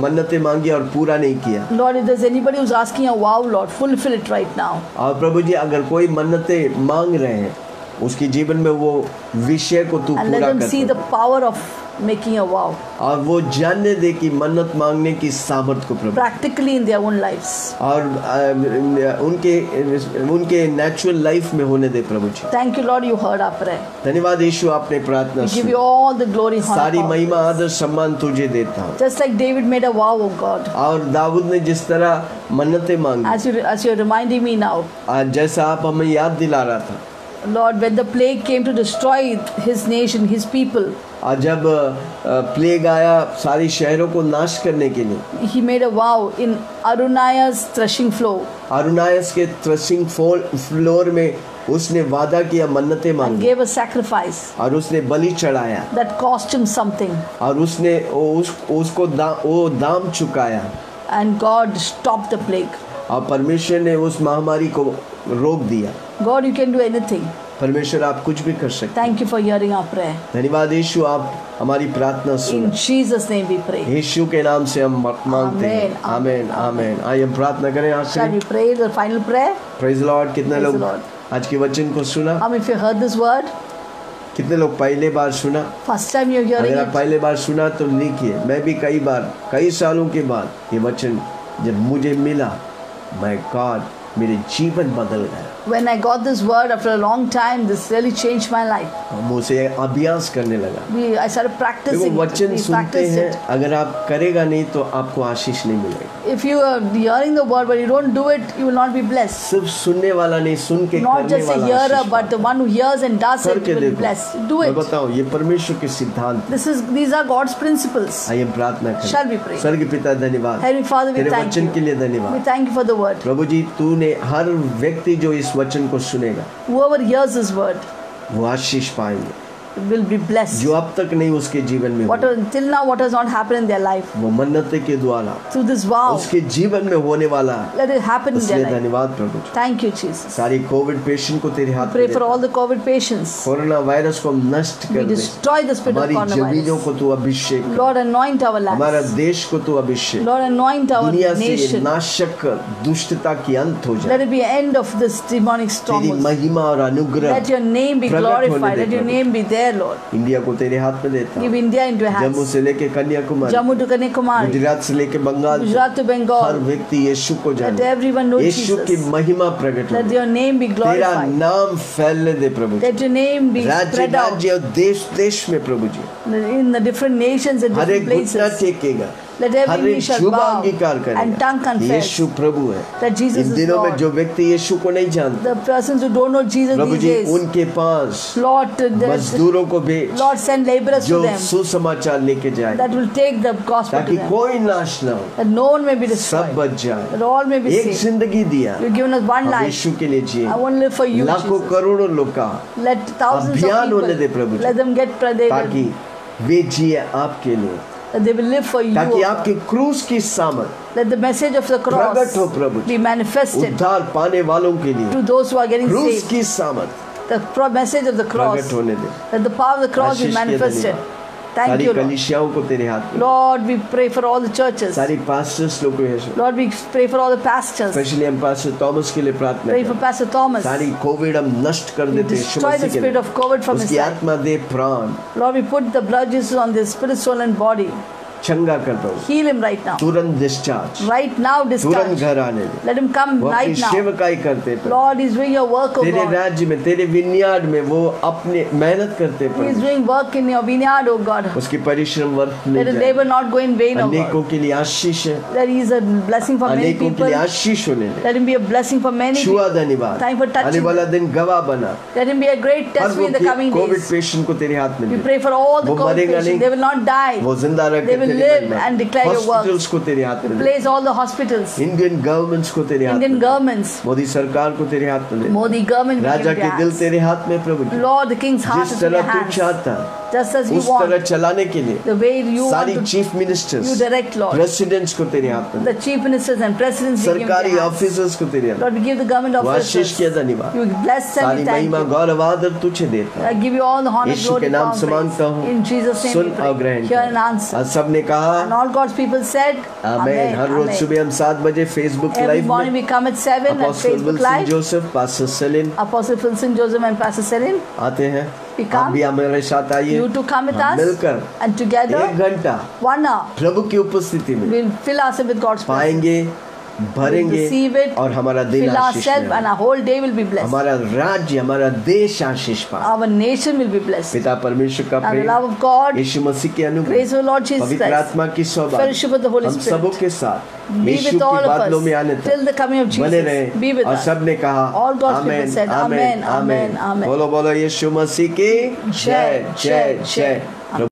मन्नतें मांगी और पूरा नहीं किया, Lord, if there's anybody who's asking a vow, Lord, fulfill it right now. और प्रभु जी अगर कोई मन्नतें मांग रहे हैं, उसके जीवन में वो विषय को तू And let पूरा them see कर the power of making a vow और वो जानने दे कि मन्नत मांगने की सामर्थ को प्रभु, practically in their own lives. और उनके नेचुरल लाइफ में होने दे प्रभु जी। Thank you, Lord, you heard our prayer. धन्यवाद यीशु, आपने प्रार्थना We give सुनी। you all the glory, honor, सारी power, महिमा praise. आदर सम्मान तुझे देता हूँ। Just like David made a vow, oh God, और दाऊद ने जिस तरह मन्नतें मांगी, as you're reminding me now, आज जैसा आप हमें याद दिला रहा था, Lord, when the plague came to destroy his nation, his people, और जब प्लेग आया सारी शहरों को नाश करने के लिए, he made a vow in Arunaya's threshing floor अरुणायस के थ्रेशिंग फ्लोर में उसने वादा किया, मन्नतें and मांगी gave a sacrifice और उसने बलि चढ़ाया that cost him something. और उसने उसको दाम चुकाया And God stopped the plague. और परमेश्वर ने उस महामारी को रोक दिया। God, you can do anything. परमेश्वर आप कुछ भी कर सकते। Thank you for hearing our prayer. धन्यवाद यीशु, आप हमारी प्रार्थना In सुनो। Jesus' name we pray. यीशु के नाम से हम मांगते हैं, Amen. आमीन आमीन। आइए हम प्रार्थना करें Shall आखिरी। we pray the final prayer? Praise Lord. कितने Praise लोग the Lord. आज के वचन को सुना? How many of you heard this word? कितने लोग पहले बार सुना? First time you're hearing अगर आप it. पहले बार सुना तो लिखिए। मैं भी कई बार, कई सालों के बाद ये वचन जब मुझे मिला, माय गॉड, मेरे जीवन बदल गया। When I got this word after a long time, this really changed my life. हम उसे अभ्यास करने लगा। I started practicing देखो, it. वचन We सुनते practiced हैं, it. अगर आप करेगा नहीं तो आपको आशीष नहीं मिलेगी। If you are hearing the word but you don't do it, you will not be blessed. सिर्फ सुनने वाला नहीं, सुन के Not करने just a वाला hearer, Ashish but the one who hears and does it करके will be देखो। blessed. Do मैं it. बताऊं, ये परमेश्वर के सिद्धांत। These are God's principles. आइए हम प्रार्थना करें। Shall we pray? स्वर्गीय पिता धन्यवाद, Heavenly Father, we तेरे thank वचन के you. लिए We धन्यवाद। thank you for the word. प्रभु जी, तूने हर व्यक्ति जो इस वचन को सुनेगा Whoever hears this word वो आशीष पाएंगे, will be blessed. जो अब तक नहीं उसके जीवन में हुआ। Till now, what has not happened in their life, वो मन्नतें के द्वारा through this vow, उसके जीवन में होने वाला है। let it happen in इसलिए their life. धन्यवाद प्रभु जी। Thank you, Jesus. सारी कोविड पेशेंट को तेरे हाथ Pray में for देता all the COVID patients. हूं। कोरोना वायरस को हम नष्ट We कर दे। destroy the spirit of हमारी जमीनों coronavirus. को तू अभिषेक कर। Lord, anoint our हमारा lands. देश को तू अभिषेक। Lord, anoint our दुनिया से ये nation. नाशक दुष्टता की अंत हो Let जाए। it be end of this demonic तेरी stronghold. महिमा और अनुग्रह Let your name be प्रकट होने glorified. They Let your Prabhu. name be there, Lord. India को तेरे हाथ में देता Give हूं। India into your Jammu hands. से लेके Kanyakumari, Jammu to Kanyakumari, Gujarat से लेके Bengal, Gujarat to her Bengal. व्यक्ति यीशु को Let जाने, everyone know यीशु की Jesus. महिमा प्रकट Let हो। your name be तेरा glorified. नाम फैलने दे प्रभु जी। Let your name be राज्य spread out राज्य और देश देश में प्रभु जी, in the different nations and her different एक घुटना places. टेकेगा, Let हर every knee एक shall जुबान bow अंगीकार and tongue करेगा confess यीशु प्रभु है। that Jesus इन is दिनों में Lord. जो व्यक्ति यीशु को नहीं जानते, The persons who don't know Jesus Prabhu these ji days, उनके पास Lord, मजदूरों को भेज, Lord, send laborers जो to them सुसमाचार लेके जाए, that will take the gospel to ताकि them, कोई नाश ना हो, that no one may be सब destroyed, बच जाए। that all may be एक saved. जिंदगी दिया, You've given us one हम life. यीशु के लिए जिए। I want to live for you, लाखों Jesus. करोड़ों लोग का Let thousands of अभियान होने दे people, प्रभु जी, let them get ताकि वे जिए आपके लिए, that they will live for you. ताकि O आपके God. क्रूस की सामर्थ Let the message of the cross प्रकट हो प्रभु जी, be manifested उद्धार पाने वालों के लिए to those who are getting क्रूस saved. की सामर्थ The message of the cross, प्रकट होने दे। let the power of the cross be आशीष के manifested. धन्यवाद। Thank सारी you, Lord. कलीसियाओं को तेरे हाथ में, Lord, we pray for all the churches. सारी पास्टर्स लोग को यीशु, Lord, we pray for all the pastors. Specially हम पास्टर थॉमस के लिए प्रार्थना Pray for करते Pastor Thomas. हैं। सारी कोविड हम नष्ट कर We देते हैं यीशु destroy the मसीह के spirit लिए। of COVID from his उसकी life. आत्मा दे प्राण Lord, we put the blood Jesus on his spirit, soul and body. चंगा कर दो, Heal him right now. तुरंत डिस्चार्ज, Right now, तुरंत discharge. घर आने दे। Let him come वो अपनी right now. सेवकाई करते हैं, Lord, he's doing your work, O तेरे God. राज्य में, तेरे विनयार्ड में वो अपने मेहनत करते He is हैं। doing work in your vineyard, O God. उसकी परिश्रम व्यर्थ Let नहीं his जाए। labor not go in vain, O अनेकों God. के लिए आशीष है, That he is a blessing for many अनेकों के people. लिए आशीष होने दे। Let him be a blessing for many छुआ people. धन्यवाद, Thank you for touching आने वाला them. दिन गवाह बना। Let him be a great her testimony in the coming Covid days. Patient को तेरे हाथ में We they. pray for all the वो COVID मरेगा patients. नहीं, They will not die. वो जिंदा रह They के will तेरी live महिमा। and declare your hospitals works. को तेरे हाथ We में दे। place all the hospitals, Indian governments को तेरे हाथ में Indian दे। governments, मोदी सरकार को तेरे हाथ में दे। Modi government, we Raja give के your दिल hands. तेरे हाथ में प्रभु जी। Lord, the king's heart जिस is in your तरह तू hands. चाहता Just as you उस तरह want, चलाने के लिए the way you सारी want to, chief you ministers, direct, Lord. Presidents को तेरे हाथ में दे। The chief ministers and presidents, we give सरकारी your hands. ऑफिसर्स को तेरे हाथ में Lord, we give the government दे। वो आशीष officers. किया धन्यवाद। You bless them, सारी we thank महिमा you. गौरव आदर तुझे देता I हूँ। give you all the honor, Yeshu glory, के नाम power, से मांगता praise. हूँ, In Jesus' name soon we और pray. ग्रहण Hear कर। and answer. और सबने कहा And all God's people said, amen. Her rose Amen. सुबह हम 7 बजे फेसबुक Every लाइव morning में we come at 7 at apostle Facebook Wilson Live. Joseph, pastor Celine Apostle Wilson Joseph and Pastor Selin. आते हैं We आप come. भी हमारे साथ आइए, You to come with हम us. मिलकर And together, 1 घंटा 1 hour, प्रभु की उपस्थिति में we'll fill ourselves with God's presence. पाएंगे, We'll भरेंगे receive it, और हमारा दिन fill आशीष ourselves, and में, our whole day will be blessed. हमारा राज्य, हमारा देश आशीष पाए। Our nation will be blessed. पिता परमेश्वर का And the Prem, love of God, यीशु मसीह के अनुग्रह, grace of Lord Jesus पवित्र Christ, आत्मा की सौभाग्य fellowship of the Holy हम Spirit, सबों के साथ be यीशु with की all of बादलों में आने us तक till the coming of बने Jesus. रहे। Be with और us. सबने कहा All God's people आमेन, said, आमेन, Amen, आमेन। Amen, Amen. बोलो बोलो यीशु मसीह की जय जय जय।